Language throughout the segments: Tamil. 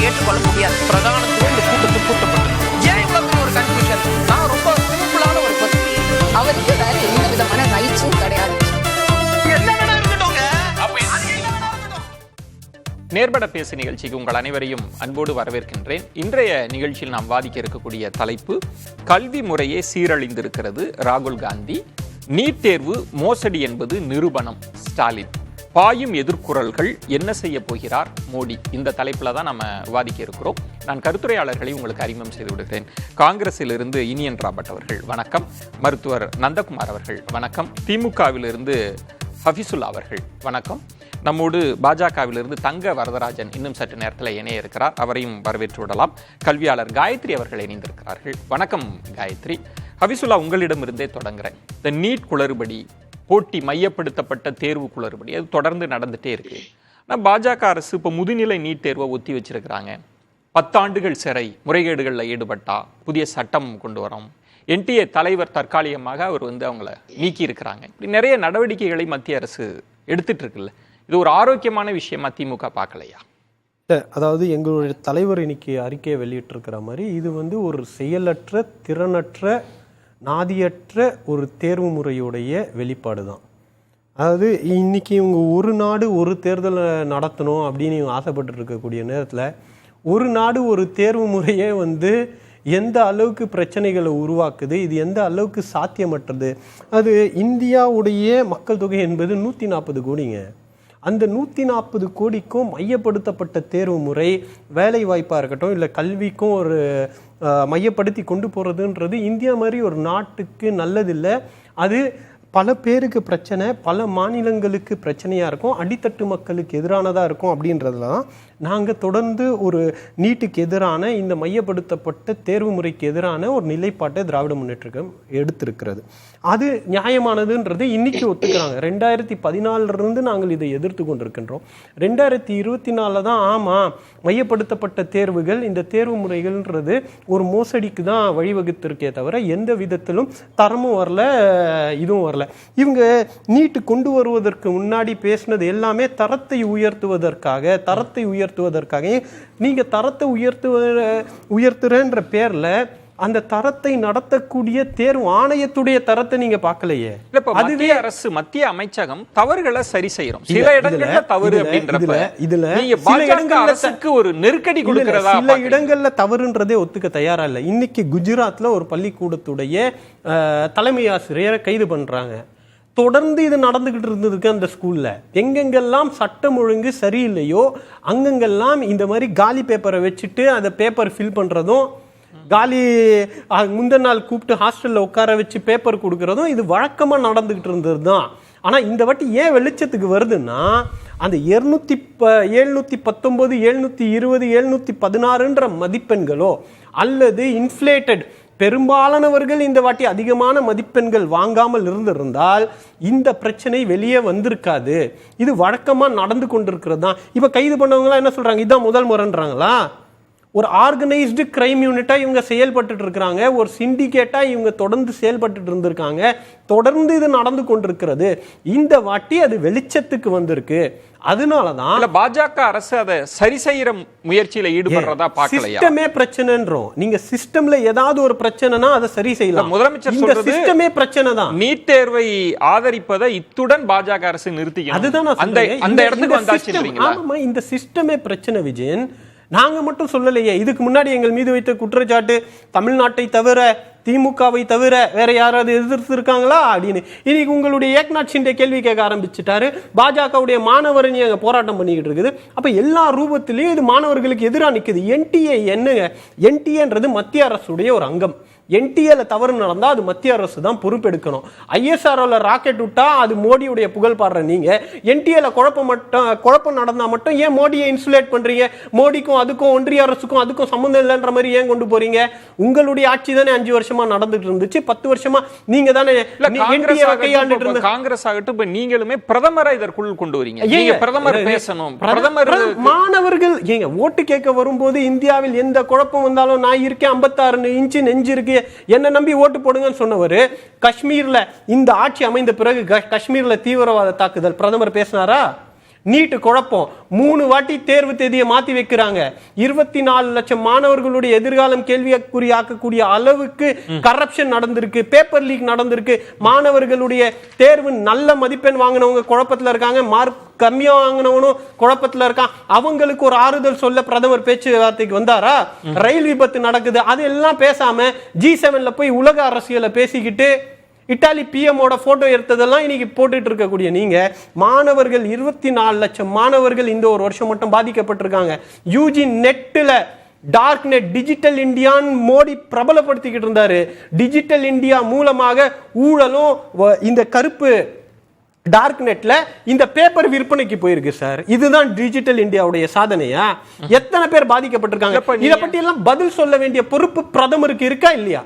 ஏற்றுக்கொள்ள முடியாது. பிரதானத்துவம் இந்த கூட்டத்துக்கு கூட்டப்பட்டது. ஏன் இவ்வளவு பெரிய ஒரு கன்ஃபியூஷன்? நான் ரொம்ப சிம்பிளான ஒரு கொஸ்டின். அவருக்கு வேற எந்த விதமான ரைட்ஸும் கிடையாது. நேர்பட பேசு நிகழ்ச்சிக்கு உங்கள் அனைவரையும் அன்போடு வரவேற்கின்றேன். இன்றைய நிகழ்ச்சியில் நாம் வாதிக்க இருக்கக்கூடிய தலைப்பு கல்வி முறையே சீரழிந்திருக்கிறது ராகுல் காந்தி, நீட் தேர்வு மோசடி என்பது நிரூபணம் ஸ்டாலின், பாயும் எதிர்குரல்கள், என்ன செய்ய போகிறார் மோடி. இந்த தலைப்பில் தான் நம்ம விவாதிக்க இருக்கிறோம். நான் கருத்துரையாளர்களை உங்களுக்கு அறிமுகம் செய்து விடுகிறேன். காங்கிரஸிலிருந்து இனியன் ராபர்ட் அவர்கள் வணக்கம், மருத்துவர் நந்தகுமார் அவர்கள் வணக்கம், திமுகவிலிருந்து ஹஃபிசுல்லா அவர்கள் வணக்கம், நம்மோடு பாஜகவிலிருந்து தங்க வரதராஜன் இன்னும் சற்று நேரத்தில் இணைய இருக்கிறார், அவரையும் வரவேற்று விடலாம். கல்வியாளர் காயத்ரி அவர்கள் இணைந்திருக்கிறார்கள். வணக்கம் காயத்ரி. ஹஃபிசுல்லா, உங்களிடமிருந்தே தொடங்குறேன். இந்த நீட் குளறுபடி, போட்டி மையப்படுத்தப்பட்ட தேர்வு குளறுபடி, அது தொடர்ந்து நடந்துகிட்டே இருக்கு. ஆனால் பாஜக அரசு இப்போ முதுநிலை நீட் தேர்வை ஒத்தி வச்சிருக்கிறாங்க. 10 ஆண்டுகள் சிறை, முறைகேடுகளில் ஈடுபட்டா புதிய சட்டம் கொண்டு வரோம், என்டிஏ தலைவர் தற்காலிகமாக அவர் அவங்கள நீக்கி இருக்கிறாங்க. இப்படி நிறைய நடவடிக்கைகளை மத்திய அரசு எடுத்துட்டு இருக்குல்ல, இது ஒரு ஆரோக்கியமான விஷயமா திமுக பார்க்கலையா? அதாவது எங்களுடைய தலைவர் இன்னைக்கு அறிக்கையை வெளியிட்டிருக்கிற மாதிரி இது ஒரு செயலற்ற, திறனற்ற, நாதியற்ற ஒரு தேர்வு முறையுடைய வெளிப்பாடு தான். அதாவது இன்னைக்கு இவங்க ஒரு நாடு ஒரு தேர்தலை நடத்தணும் அப்படின்னு இவங்க ஆசைப்பட்டு இருக்கக்கூடிய நேரத்தில் ஒரு நாடு ஒரு தேர்வு முறையே எந்த அளவுக்கு பிரச்சனைகளை உருவாக்குது, இது எந்த அளவுக்கு சாத்தியமற்றது. அது இந்தியாவுடைய மக்கள் தொகை என்பது 140 கோடிங்க. அந்த 140 கோடிக்கும் மையப்படுத்தப்பட்ட தேர்வு முறை, வேலை வாய்ப்பாக இருக்கட்டும், இல்லை கல்விக்கும் ஒரு மையப்படுத்தி கொண்டு போகிறதுன்றது இந்தியா மாதிரி ஒரு நாட்டுக்கு நல்லதில்லை. அது பல பேருக்கு பிரச்சனை, பல மாநிலங்களுக்கு பிரச்சனையாக இருக்கும், அடித்தட்டு மக்களுக்கு எதிரானதாக இருக்கும். அப்படின்றதுல தான் நாங்கள் தொடர்ந்து ஒரு நீட்டுக்கு எதிரான, இந்த மையப்படுத்தப்பட்ட தேர்வு முறைக்கு எதிரான ஒரு நிலைப்பாட்டை திராவிட முன்னேற்ற கழகம் எடுத்திருக்கிறது. அது நியாயமானதுன்றது இன்னைக்கு ஒத்துக்கிறாங்க. 2014 நாங்கள் இதை எதிர்த்து கொண்டிருக்கின்றோம். 2024 தான் ஆமாம், மையப்படுத்தப்பட்ட தேர்வுகள், இந்த தேர்வு முறைகள்ன்றது ஒரு மோசடிக்கு தான் வழிவகுத்திருக்கே தவிர எந்த விதத்திலும் தரமும் வரல, இதுவும் வரல. இவங்க நீட்டு கொண்டு வருவதற்கு முன்னாடி பேசினது எல்லாமே தரத்தை உயர்த்துவதற்காக. நீங்க தரத்தை உயர்த்துறன்ற பேர்ல அந்த தரத்தை நடத்தக்கூடிய தேர்வு ஆணையத்துடைய தரத்தை நீங்க பார்க்கலையே. அதுவே அரசு, மத்திய அமைச்சகம் தவறுகளை சரி செய்யறோம். சில இடங்கள்ல தவறு அப்படின்றப்ப இதுல சில இடங்கள்ல ஒரு நெருக்கடி கொடுக்கிறதா, சில இடங்கள்ல தவறுன்றதே ஒத்துக்க தயாரா இல்லை. இன்னைக்கு குஜராத்ல ஒரு பள்ளிக்கூடத்துடைய தலைமை ஆசிரியரை கைது பண்றாங்க. தொடர்ந்து இது நடந்துகிட்டு இருந்ததுக்கு அந்த ஸ்கூல்ல எங்கெங்கெல்லாம் சட்டம் ஒழுங்கு சரியில்லையோ அங்கெங்கெல்லாம் இந்த மாதிரி காலி பேப்பரை வச்சுட்டு அந்த பேப்பர் ஃபில் பண்றதும், காலி முந்தின நாள் கூப்பிட்டு ஹாஸ்டல்ல உட்கார வச்சு பேப்பர் கொடுக்கறதும் இது வழக்கமா நடந்துகிட்டு இருந்தது தான். ஆனா இந்த வாட்டி ஏன் வெளிச்சத்துக்கு வருதுன்னா, அந்த 719, 720, 716 மதிப்பெண்களோ அல்லது இன்ஃப்ளேட்டட், பெரும்பாலானவர்கள் இந்த வாட்டி அதிகமான மதிப்பெண்கள் வாங்காமல் இருந்திருந்தால் இந்த பிரச்சனை வெளியே வந்திருக்காது. இது வழக்கமா நடந்து கொண்டிருக்கிறது தான். இப்ப கைது பண்ணவங்களா என்ன சொல்றாங்க, இதுதான் முதல் முறைன்றாங்களா? ஒரு ஆர்கனைஸ்டு கிரைம் யூனிட்டா இவங்க செயல்பட்டு இருக்கிறாங்க, ஒரு சிண்டிகேட்டா இவங்க தொடர்ந்து செயல்பட்டு இருந்திருக்காங்க, தொடர்ந்து இது நடந்து கொண்டிருக்கிறது. இந்த வாட்டி அது வெளிச்சத்துக்கு வந்திருக்கு. அதனாலதான் பாஜக அரசு அதை சரி செய்யற முயற்சியில ஈடுபடுறதா பார்க்கலையா? சிஸ்டமே பிரச்சனைன்றோம். நீங்க சிஸ்டம்ல ஏதாவது ஒரு பிரச்சனைனா அதை சரி செய்யலாம். முதலமைச்சர் சொல்றது சிஸ்டமே பிரச்சனை தான். நீட் தேர்வை ஆதரிப்பதை இத்துடன் பாஜக அரசு நிறுத்திக்கணும். அதுதான் அந்த இடத்துக்கு வந்தாச்சுன்றீங்களா? ஆமா, இந்த சிஸ்டமே பிரச்சனை விஜயன். நாங்க மட்டும் சொல்லலையே. இதுக்கு முன்னாடி எங்கள் மீது வைத்த குற்றச்சாட்டு தமிழ்நாட்டை தவிர, திமுகவை தவிர வேற யாராவது எதிர்த்து இருக்காங்களா அப்படின்னு. இன்னைக்கு உங்களுடைய ஏக்நாத் ஷிண்டே கேள்வி கேட்க ஆரம்பிச்சுட்டாரு. பாஜகவுடைய மாணவர் போராட்டம் பண்ணிக்கிட்டு இருக்குது. அப்ப எல்லா ரூபத்திலையும் இது மாணவர்களுக்கு எதிராக நிற்குது. என்டிஏ என்னங்க? என்டிஏன்றது மத்திய அரசுடைய ஒரு அங்கம். என்டிஏல தவறு நடந்தா அது மத்திய அரசு தான் பொறுப்பெடுக்கணும். ஐஎஸ்ஆர்ஓல ராக்கெட் விட்டா அது மோடியுடைய புகழ் பாடுற நீங்க, என்டிஏல குழப்பம் நடந்தா மட்டும் ஏன் மோடியை இன்சுலேட் பண்றீங்க? மோடிக்கும் அதுக்கும் ஒன்றிய அரசுக்கும் அதுக்கும் சம்பந்தம் இல்லைன்ற மாதிரி ஏன் கொண்டு போறீங்க? உங்களுடைய ஆட்சி தானே 5 வருஷமா நடந்துட்டு இருந்துச்சு. 10 வருஷமா நீங்க தானே கையாண்டு. காங்கிரஸ் ஆகட்டும், இப்ப நீங்களுமே பிரதமரை இதற்குள் கொண்டு வரீங்க. பிரதமர் பேசணும். பிரதமர் மாணவர்கள் ஏங்க ஓட்டு கேட்க வரும்போது இந்தியாவில் எந்த குழப்பம் வந்தாலும் நான் இருக்கேன், 56 இன்ச்சு நெஞ்சு இருக்கு, என்ன நம்பி ஓட்டு போடுங்கன்னு சொன்னவர் காஷ்மீர்ல இந்த ஆட்சி அமைந்த பிறகு காஷ்மீர்ல தீவிரவாத தாக்குதல் பிரதமர் பேசினாரா? நீட்டு குழப்பம், 3 வாட்டி தேர்வு தேதியை மாத்தி வைக்கிறாங்க. 24 லட்சம் மாணவர்களுடைய எதிர்காலம் கேள்விக்குறியாக்கக்கூடிய அளவுக்கு கரப்ஷன் நடந்திருக்கு, பேப்பர் லீக் நடந்திருக்கு. மாணவர்களுடைய தேர்வு நல்ல மதிப்பெண் வாங்கினவங்க குழப்பத்துல இருக்காங்க, மார்க் கம்மியா வாங்கினவனும் குழப்பத்துல இருக்கான். அவங்களுக்கு ஒரு ஆறுதல் சொல்ல பிரதமர் பேச்சுவார்த்தைக்கு வந்தாரா? ரயில் விபத்து நடக்குது, அதெல்லாம் பேசாம G7ல போய் உலக அரசியலை பேசிக்கிட்டு இத்தாலி பிஎம்மோட போட்டோ எடுத்ததெல்லாம் இன்னைக்கு போட்டுட்டு இருக்கக்கூடிய நீங்க, மாணவர்கள் 24 லட்சம் மாணவர்கள் இந்த ஒரு வருஷம் மட்டும் பாதிக்கப்பட்டிருக்காங்க. யூஜி நெட்ல டார்க் நெட், டிஜிட்டல் இந்தியான்னு மோடி பிரபலப்படுத்திக்கிட்டு இருந்தாரு. டிஜிட்டல் இந்தியா மூலமாக ஊழலும் இந்த கருப்பு டார்க் நெட்ல இந்த பேப்பர் விற்பனைக்கு போயிருக்கு சார். இதுதான் டிஜிட்டல் இந்தியாவுடைய சாதனையா? எத்தனை பேர் பாதிக்கப்பட்டிருக்காங்க? இத பத்தி எல்லாம் பதில் சொல்ல வேண்டிய பொறுப்பு பிரதமருக்கு இருக்கா இல்லையா?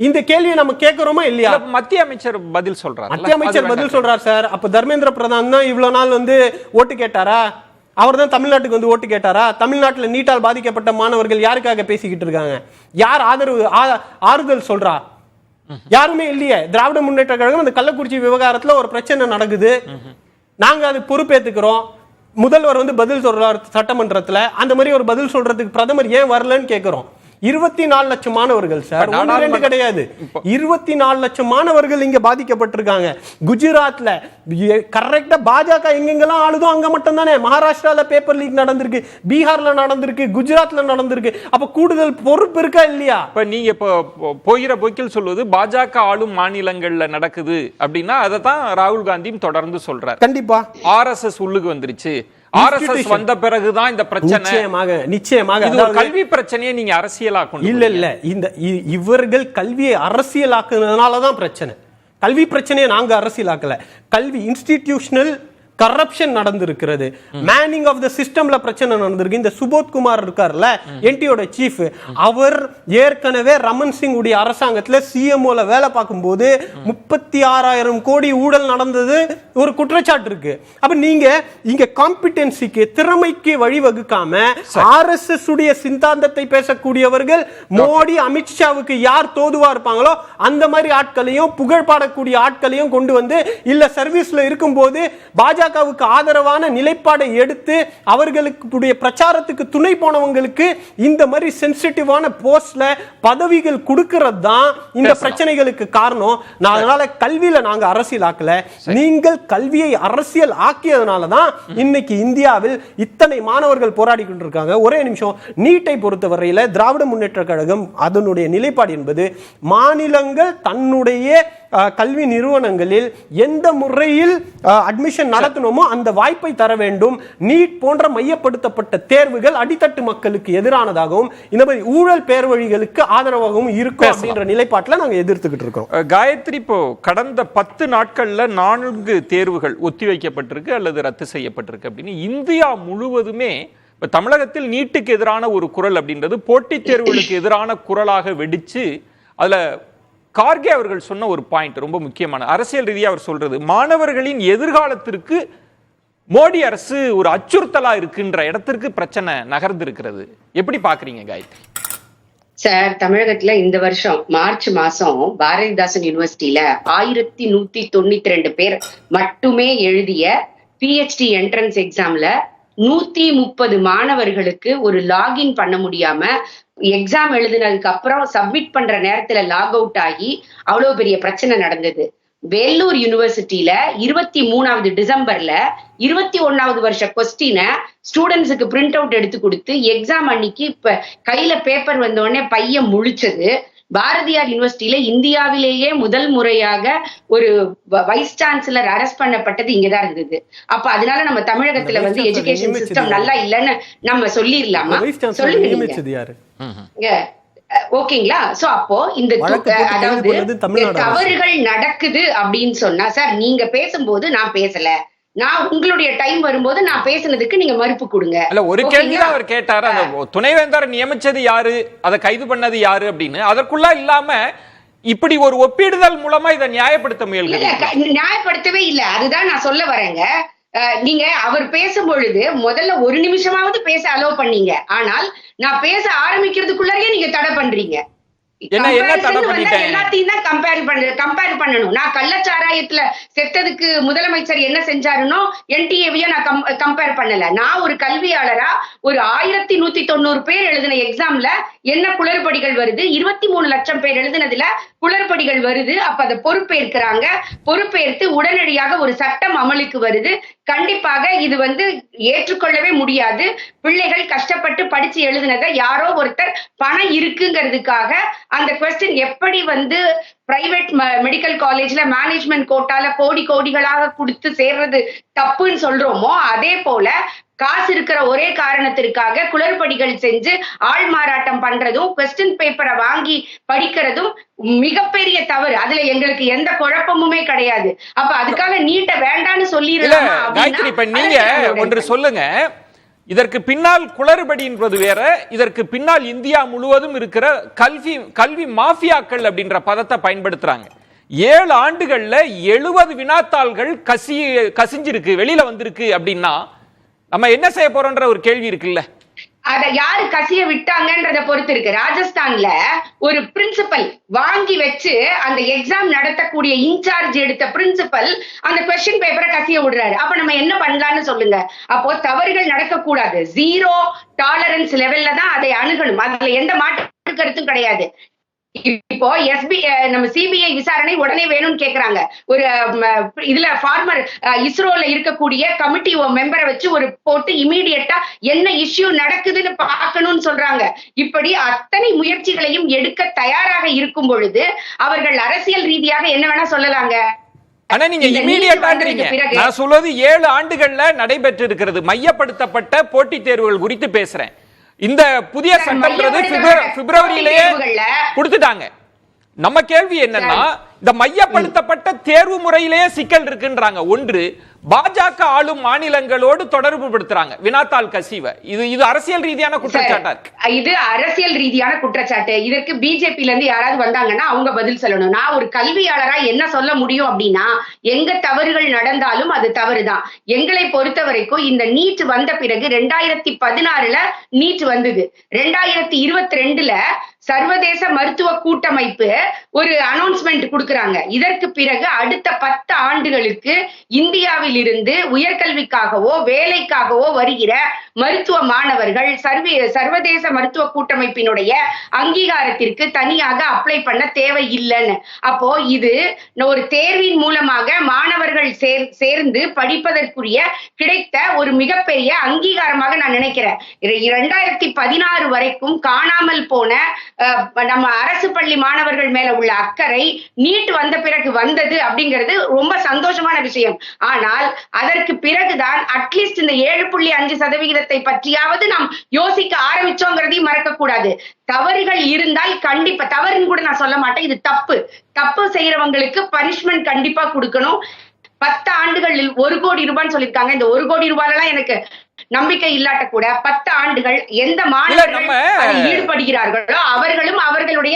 இந்த கேள்வியை நம்ம கேட்கிறோமா இல்லையா? மத்திய அமைச்சர் பதில் சொல்றாரு. மத்திய அமைச்சர் பதில் சொல்றாரு சார். அப்ப தர்மேந்திர பிரதான் தான் இவ்வளவு நாள் ஓட்டு கேட்டாரா? அவர் தான் தமிழ்நாட்டுக்கு ஓட்டு கேட்டாரா? தமிழ்நாட்டில் நீட்டால் பாதிக்கப்பட்ட மாணவர்கள் யாருக்காக பேசிக்கிட்டு இருக்காங்க? யார் ஆறுதல் சொல்றா? யாருமே இல்லையே. திராவிட முன்னேற்ற கழகம் அந்த கள்ளக்குறிச்சி விவகாரத்துல ஒரு பிரச்சனை நடக்குது, நாங்க அது பொறுப்பேற்றுக்கிறோம். முதல்வர் பதில் சொல்றாரு சட்டமன்றத்துல. அந்த மாதிரி ஒரு பதில் சொல்றதுக்கு பிரதமர் ஏன் வரலன்னு கேட்கிறோம். 24 லட்சம் மாணவர்கள் சார், 1-2 கிடையாது, 24 லட்சம் மாணவர்கள் இங்க பாதிக்கப்பட்டிருக்காங்க. குஜராத்ல கரெக்டா பாஜக எங்கெங்கெல்லாம் ஆளுதோ அங்க மட்டும் தானே. மகாராஷ்டிரால பேப்பர் லீக் நடந்திருக்கு, பீகார்ல நடந்திருக்கு, குஜராத்ல நடந்திருக்கு. அப்ப கூடுதல் பொறுப்பு இருக்கா இல்லையா? இப்ப நீங்க போகிற போக்கில் சொல்வது பாஜக ஆளும் மாநிலங்கள்ல நடக்குது அப்படின்னா அதை தான் ராகுல் காந்தியும் தொடர்ந்து சொல்றாரு. கண்டிப்பா RSS உள்ளுக்கு வந்துருச்சு, RSS வந்த பிறகுதான் இந்த பிரச்சனை. நிச்சயமாக இது ஒரு கல்வி பிரச்சனையை நீங்க அரசியலாக்கணும். இல்ல இவர்கள் கல்வியை அரசியலாக்குனதுனால தான் பிரச்சனை. கல்வி பிரச்சனையை நாங்க அரசியலாக்கல. கல்வி இன்ஸ்டிடியூஷனல் கரப்ஷன் நடந்திருக்கிறது, மேனிங் ஆஃப் த சிஸ்டம்ல பிரச்சனை நடந்திருக்கு. இந்த சுபோத் குமார் இருக்கார்ல, என்டியோட சீஃப், அவர் ஏற்கனவே ரமன் சிங் உடைய அரசாங்கத்துல சிஎம்ஓல வேலை பார்க்கும்போது 36,000 கோடி ஊழல் நடந்தது ஒரு குற்றச்சாட்டு இருக்கு. அப்ப நீங்க இங்க காம்பிடென்சிக்கு, திறமைக்கு வழிவகுக்காம RSS உடைய சித்தாந்தத்தை பேசக்கூடியவர்கள் மோடி அமித்ஷாவுக்கு யார் தோதுவா இருப்பாங்களோ அந்த மாதிரி ஆட்களையும் புகழ் பாடக்கூடிய ஆட்களையும் கொண்டு வந்து இல்ல சர்வீஸ்ல இருக்கும்போது பாஜகவுக்கு ஆதரவான நிலைப்பாடை எடுத்து அவர்களுக்கு பிரச்சாரத்துக்கு துணை போனவங்களுக்கு இந்த மாதிரி சென்சிட்டிவான போஸ்ட்ல பதவிகள் கொடுக்கிறது தான் இந்த பிரச்சனைகளுக்கு காரணம். அதனால கல்வியில நாங்க அரசியல் ஆக்கல, நீங்கள் கல்வியை அரசியல் ஆக்கியதனால தான் இன்னைக்கு இந்தியாவில் இத்தனை மாணவர்கள் போராடி கொண்டிருக்காங்க. ஒரே நிமிஷம், நீட்டை பொறுத்தவரையில திராவிட முன்னேற்ற கழகம் அதனுடைய நிலைப்பாடு என்பது மாநிலங்கள் தன்னுடைய கல்வி நிறுவனங்களில் எந்த முறையில் அட்மிஷன் நடத்தணுமோ அந்த வாய்ப்பை தர வேண்டும். நீட் போன்ற மையப்படுத்தப்பட்ட தேர்வுகள் அடித்தட்டு மக்களுக்கு எதிரானதாகவும் இந்த மாதிரி ஊழல் பேர்வழிகளுக்கு ஆதரவாகவும் இருக்கும் அப்படின்ற நிலைப்பாட்டில் நாங்கள் எதிர்த்துக்கிட்டு இருக்கோம். காயத்ரி, இப்போ கடந்த 10 நாட்கள்ல 4 தேர்வுகள் ஒத்திவைக்கப்பட்டிருக்கு அல்லது ரத்து செய்யப்பட்டிருக்கு அப்படின்னு இந்தியா முழுவதுமே இப்ப தமிழகத்தில் நீட்டுக்கு எதிரான ஒரு குரல் அப்படின்றது போட்டித் தேர்வுகளுக்கு எதிரான குரலாக வெடிச்சு, அதுல கார்கே அவர்கள் சொன்ன ஒரு பாயிண்ட் ரொம்ப முக்கியமான அரசியல் ரீதியாக அவர் சொல்றது, மாணவர்களின் எதிர்காலத்திற்கு மோடி அரசு ஒரு அச்சுறுத்தலா இருக்குன்ற இடத்திற்கு பிரச்சனை நகர்ந்து இருக்கிறது. எப்படி பாக்குறீங்க காயத்ரி? சார், தமிழகத்துல இந்த வருஷம் மார்ச் மாசம் பாரதிதாசன் யூனிவர்சிட்டியில 1192 பேர் மட்டுமே எழுதிய PhD என்ட்ரன்ஸ் எக்ஸாம்ல 130 மாணவர்களுக்கு ஒரு லாகின் பண்ண முடியாம எக்ஸாம் எழுதினதுக்கு அப்புறம் சப்மிட் பண்ற நேரத்துல லாக் அவுட் ஆகி அவ்வளவு பெரிய பிரச்சனை நடந்தது. வேலூர் யூனிவர்சிட்டியில 23வது டிசம்பர்ல 21வது வருஷ கொஸ்டினை ஸ்டூடெண்ட்ஸுக்கு பிரிண்ட் அவுட் எடுத்து கொடுத்து எக்ஸாம் அன்னைக்கு இப்ப கையில பேப்பர் வந்த உடனே பையன் முழிச்சது. பாரதியார் யூனிவர்சிட்டியில இந்தியாவிலேயே முதல் முறையாக ஒரு வைஸ் சான்சலர் அரெஸ்ட் பண்ணப்பட்டது இங்கதான் இருந்தது. அப்ப அதனால நம்ம தமிழகத்துல எஜுகேஷன் சிஸ்டம் நல்லா இல்லைன்னு நம்ம சொல்லிடலாமா? சொல்லுங்க. ஓகேங்களா? சோ அப்போ இந்த அதாவது தவறுகள் நடக்குது அப்படின்னு சொன்னா, சார் நீங்க பேசும்போது நான் பேசல, நான் உங்களுடைய டைம் வரும்போது நான் பேசுனதுக்கு நீங்க மறுப்பு கொடுங்க. இல்ல, ஒரு கேள்வி அவர் கேட்டாரு, அந்த துணைவேந்தர் நியமிச்சது யாரு, அதை கைது பண்ணது யாரு அப்படின்னு. அதற்குள்ள இல்லாம இப்படி ஒரு ஒப்பிடுதல் மூலமா இதை நியாயப்படுத்த முயல்கிறீங்க. நியாயப்படுத்தவே இல்ல, அதுதான் நான் சொல்ல வரேங்க. நீங்க அவர் பேசும் பொழுது முதல்ல ஒரு நிமிஷமாவது பேச அலோவ் பண்ணீங்க, ஆனால் நான் பேச ஆரம்பிக்கிறதுக்குள்ளே நீங்க தடை பண்றீங்க. என்ன தடை பண்ணிட்டேன்? எல்லாத்தையும் தான் கம்பேர் பண்ணணும். நான் கள்ளச்சாராயத்துல செத்ததுக்கு முதலமைச்சர் என்ன செஞ்சாருன்னோ என்டிஏவையும் நான் கம்பேர் பண்ணல. நான் ஒரு கல்வியாளரா ஒரு 1190 பேர் எழுதின எக்ஸாம்ல என்ன குளறுபடிகள் வருது, 23 லட்சம் பேர் எழுதினதுல குளறுபடிகள் வருது. அப்ப அதை பொறுப்பேற்று உடனடியாக ஒரு சட்டம் அமலுக்கு வருது. கண்டிப்பாக இது ஏற்றுக்கொள்ளவே முடியாது. பிள்ளைகள் கஷ்டப்பட்டு படிச்சு எழுதினதை யாரோ ஒருத்தர் பணம் இருக்குங்கிறதுக்காக அந்த கொஸ்டின் எப்படி பிரைவேட் மெடிக்கல் காலேஜ்ல மேனேஜ்மெண்ட் கோட்டால கோடிகளாக கொடுத்து சேர்றது தப்புன்னு சொல்றோமோ, அதே போல காசு இருக்கிற ஒரே காரணத்திற்காக குளறுபடிகள் செஞ்சு ஆள் மாறாட்டம் பண்றதும் கொஸ்டின் பேப்பரை வாங்கி படிக்கிறதும் மிகப்பெரிய தவறு. அதுல எங்களுக்கு எந்த குழப்பமுமே கிடையாது. அப்ப அதுக்காக நீட்ட வேண்டான்னு சொல்லிடலாம். நீங்க ஒன்று சொல்லுங்க, இதற்கு பின்னால் குளறுபடி என்பது வேற, இதற்கு பின்னால் இந்தியா முழுவதும் இருக்கிற கல்வி மாஃபியாக்கள் அப்படின்ற பதத்தை பயன்படுத்துறாங்க. 7 ஆண்டுகள்ல 70 வினாத்தாள்கள் கசிஞ்சிருக்கு, வெளியில வந்திருக்கு அப்படின்னா நம்ம என்ன செய்ய போறோம்ன்ற ஒரு கேள்வி இருக்குல்ல. அத யாரு கசிய விட்டாங்கன்றத பொறுத்து இருக்கு. ராஜஸ்தான்ல ஒரு பிரின்சிபல் வாங்கி வச்சு அந்த எக்ஸாம் நடத்தக்கூடிய இன்சார்ஜ் எடுத்த பிரின்சிபல் அந்த கொஸ்டின் பேப்பரை கசிய விடுறாரு. அப்ப நம்ம என்ன பண்ணலாம்னு சொல்லுங்க. அப்போ தவறுகள் நடக்கக்கூடாது. 0 டாலரன்ஸ் லெவல்ல தான் அதை அணுகணும். அதுல எந்த மாற்று கருத்தும் கிடையாது. இப்போ நம்ம சிபிஐ விசாரணை உடனே வேணும்னு கேக்குறாங்க. ஒரு இதுல ஃபார்மர் இஸ்ரோல இருக்கக்கூடிய கமிட்டி மெம்பரை வச்சு ஒரு போட்டு இமீடியட்டா என்ன இஷ்யூ நடக்குதுன்னு பார்க்கணும்னு சொல்றாங்க. இப்படி அத்தனை முயற்சிகளையும் எடுக்க தயாராக இருக்கும் பொழுது அவர்கள் அரசியல் ரீதியாக என்ன வேணா சொல்லலாங்க. ஆனா நீங்க இமீடியட்டான்றீங்க. நான் சொல்வது 7 ஆண்டுகள்ல நடைபெற்று இருக்கிறது மையப்படுத்தப்பட்ட போட்டித் தேர்வுகள் குறித்து பேசுறேன். இந்த புதிய சட்டம்ன்றது பிப்ரவரியிலேயே கொடுத்துட்டாங்க. நம்ம கேள்வி என்னன்னா, இந்த மையப்படுத்தப்பட்ட தேர்வு முறையிலேயே சிக்கல் இருக்குன்றாங்க. ஒன்று, பாஜக ஆளும் மாநிலங்களோடு தொடர்பு படுத்துறாங்க வினாத்தாள் கசிவை. இது அரசியல் ரீதியான குற்றச்சாட்டா இருக்கு. இது அரசியல் ரீதியான குற்றச்சாட்டு. இதற்கு பிஜேபில இருந்து யாராவது வந்தாங்கன்னா அவங்க பதில் சொல்லணும். நான் ஒரு கல்வியாளரா என்ன சொல்ல முடியும் அப்படின்னா, எங்க தவறுகள் நடந்தாலும் அது தவறுதான். எங்களை பொறுத்த வரைக்கும் இந்த நீட் வந்த பிறகு 2016ல நீட் வந்தது. 2022ல சர்வதேச மருத்துவ கூட்டமைப்பு ஒரு அனௌன்ஸ்மெண்ட் கொடுக்கறாங்க. இதற்கு பிறகு அடுத்த 10 ஆண்டுகளுக்கு இந்தியாவில் இருந்து உயர்கல்விக்காகவோ வேலைக்காகவோ வருகிற மருத்துவ மாணவர்கள் சர்வதேச மருத்துவ கூட்டமைப்பினுடைய அங்கீகாரத்திற்கு தனியாக அப்ளை பண்ண தேவை இல்லைன்னு. அப்போ இது ஒரு தேர்வின் மூலமாக மாணவர்கள் சேர்ந்து படிப்பதற்குரிய கிடைத்த ஒரு மிகப்பெரிய அங்கீகாரமாக நான் நினைக்கிறேன். 2016 வரைக்கும் காணாமல் போன நம்ம அரசு பள்ளி மாணவர்கள் மேல உள்ள அக்கறை நீட் வந்த பிறகு வந்தது அப்படிங்கிறது ரொம்ப சந்தோஷமான விஷயம். ஆனால் அதற்கு பிறகுதான் அட்லீஸ்ட் இந்த 7.5% பற்றியாவது நாம் யோசிக்க ஆரம்பிச்சோங்கிறதையும் மறக்க கூடாது. தவறுகள் இருந்தால் கண்டிப்பா, தவறுன்னு கூட நான் சொல்ல மாட்டேன், இது தப்பு செய்யறவங்களுக்கு பனிஷ்மெண்ட் கண்டிப்பா கொடுக்கணும். 10 ஆண்டுகளில் 1 கோடி ரூபான்னு சொல்லியிருக்காங்க. இந்த 1 கோடி ரூபாயெல்லாம் எனக்கு நம்பிக்கை இல்லாட்ட கூட 10 ஆண்டுகள் எந்த மாணவர்கள் ஈடுபடுகிறார்களோ அவர்களும் அவர்களுடைய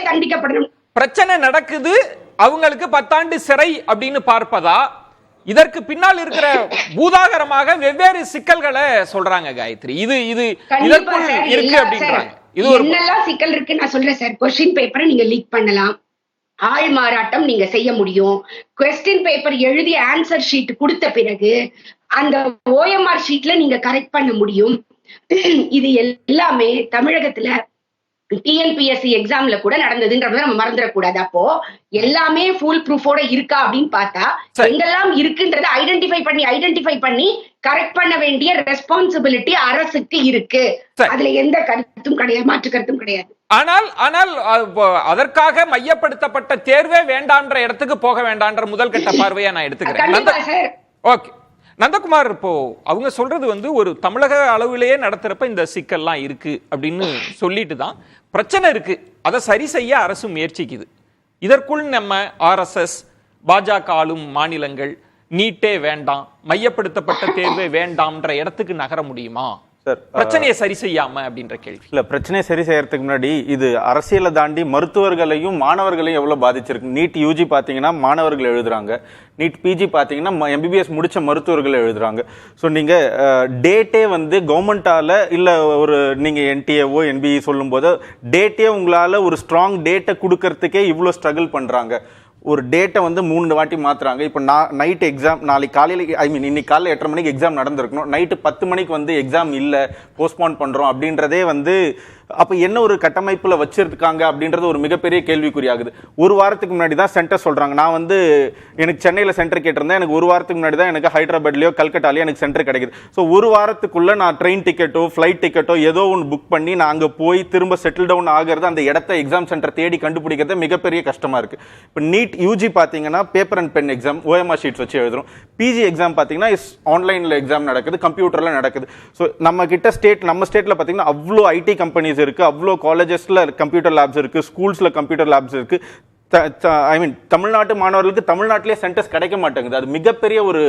தண்டிக்கப்படணும். பிரச்சனை நடக்குது, அவங்களுக்கு 10 ஆண்டு சிறை அப்படின்னு பார்ப்பதா? இதற்கு பின்னால் இருக்கிற பூதாகரமாக வெவ்வேறு சிக்கல்களை சொல்றாங்க காயத்ரி. இது இதற்குள் இருக்கு அப்படின்றாங்க. இது என்னெல்லாம் சிக்கல் இருக்கு நான் சொல்றேன் சார். கொஸ்டின் பேப்பரை நீங்க லீக் பண்ணலாம், ஆள் மாறாட்டம் நீங்க செய்ய முடியும், கொஸ்டின் பேப்பர் எழுதி ஆன்சர் ஷீட் கொடுத்த பிறகு அந்த OMR ஷீட்ல நீங்க கரெக்ட் பண்ண முடியும். இது எல்லாமே தமிழகத்துல TNPSC எக்ஸாம்ல கூட நடந்ததுன்றத நம்ம மறந்துடக்கூடாது. அப்போ எல்லாமே ஃபுல் ப்ரூஃபோட இருக்கா அப்படின்னு பார்த்தா எங்கெல்லாம் இருக்குன்றத ஐடென்டிஃபை பண்ணி கரெக்ட் பண்ண வேண்டிய ரெஸ்பான்சிபிலிட்டி அரசுக்கு இருக்கு. அதுல எந்த கருத்தும் கிடையாது, மாற்று கருத்தும் கிடையாது. ஆனால் அதற்காக மையப்படுத்தப்பட்ட தேர்வே வேண்டான்ற இடத்துக்கு போக வேண்டான்ற முதல் கட்ட பார்வையா நான் எடுத்துக்கிறேன். ஓகே நந்தகுமார், இப்போ அவங்க சொல்றது ஒரு தமிழக அளவிலேயே நடத்துறப்ப இந்த சிக்கல்லாம் இருக்கு அப்படின்னு சொல்லிட்டு தான் பிரச்சனை இருக்கு, அதை சரி செய்ய அரசு முயற்சிக்குது. இதற்குள் நம்ம RSS, பாஜக ஆளும் மாநிலங்கள் நீட்டே வேண்டாம், மையப்படுத்தப்பட்ட தேர்வே வேண்டாம்ன்ற இடத்துக்கு நகர முடியுமா? பிரச்சனையை சரி செய்யாம அப்படின்ற கேள்வி. இல்ல, பிரச்சனையை சரி செய்யறதுக்கு முன்னாடி இது அரசியலை தாண்டி மருத்துவர்களையும் மாணவர்களையும் எவ்வளவு பாதிச்சிருக்கு. நீட் யூஜி பாத்தீங்கன்னா மாணவர்கள் எழுதுறாங்க, நீட் பிஜி பாத்தீங்கன்னா எம்பிபிஎஸ் முடிச்ச மருத்துவர்கள் எழுதுறாங்க. ஸோ நீங்க டேட்டே வந்து கவர்மெண்டால இல்ல ஒரு நீங்க என்டிஏவோ என்பிஇ சொல்லும் போது டேட்டே உங்களால ஒரு ஸ்ட்ராங் டேட்டை கொடுக்கறதுக்கே இவ்வளவு ஸ்ட்ரகிள் பண்றாங்க. ஒரு டேட்டை வந்து 3 வாட்டி மாத்துறாங்க. இப்போ நைட் எக்ஸாம், நாளைக்கு காலையில் இன்னைக்கு காலையில் 8:30 மணிக்கு எக்ஸாம் நடந்திருக்கணும், நைட்டு 10 மணிக்கு வந்து எக்ஸாம் இல்லை, போஸ்ட்போன் பண்றோம் அப்படின்றதே வந்து அப்ப என்ன ஒரு கட்டமைப்புல வச்சிருக்காங்க அப்படின்றது ஒரு மிகப்பெரிய கேள்விக்குறியாகுது. ஒரு வாரத்துக்கு முன்னாடி தான் சென்டர் சொல்றாங்க. நான் வந்து எனக்கு சென்னையில சென்டர் கேட்டிருந்தேன், எனக்கு ஒரு வாரத்துக்கு முன்னாடி தான் எனக்கு ஹைதராபாத்லயோ கல்கட்டாலயோ எனக்கு சென்டர் கிடைக்குது. ஸோ ஒரு வாரத்துக்குள்ள நான் ட்ரெயின் டிக்கெட்டோ ஃபிளைட் டிக்கெட்டோ ஏதோ ஒன்று புக் பண்ணி நான் அங்கே போய் திரும்ப செட்டில் டவுன் ஆகிறது, அந்த இடத்த எக்ஸாம் சென்டர் தேடி கண்டுபிடிக்கிறது மிகப்பெரிய கஷ்டமா இருக்கு. இப்போ நீட் யூஜி பார்த்தீங்கன்னா paper and pen exam, OMR sheets வச்சு எழுதுறோம். பிஜி எக்ஸாம் பார்த்தீங்கன்னா ஆன்லைன்ல எக்ஸாம் நடக்குது, கம்ப்யூட்டர்ல நடக்குது. ஸோ நம்ம கிட்ட நம்ம ஸ்டேட்ல பார்த்தீங்கன்னா அவ்வளோ ஐடி கம்பெனிஸ் இருக்கு, அவ்வளோ காலேஜஸ்ல கம்ப்யூட்டர் லேப்ஸ் இருக்கு, ஸ்கூல்ஸ்ல கம்ப்யூட்டர் லேப்ஸ் இருக்கு. தமிழ்நாட்டு மாணவர்களுக்கு தமிழ்நாட்டிலே சென்டர்ஸ் கிடைக்க மாட்டேங்குது. அது மிகப்பெரிய ஒரு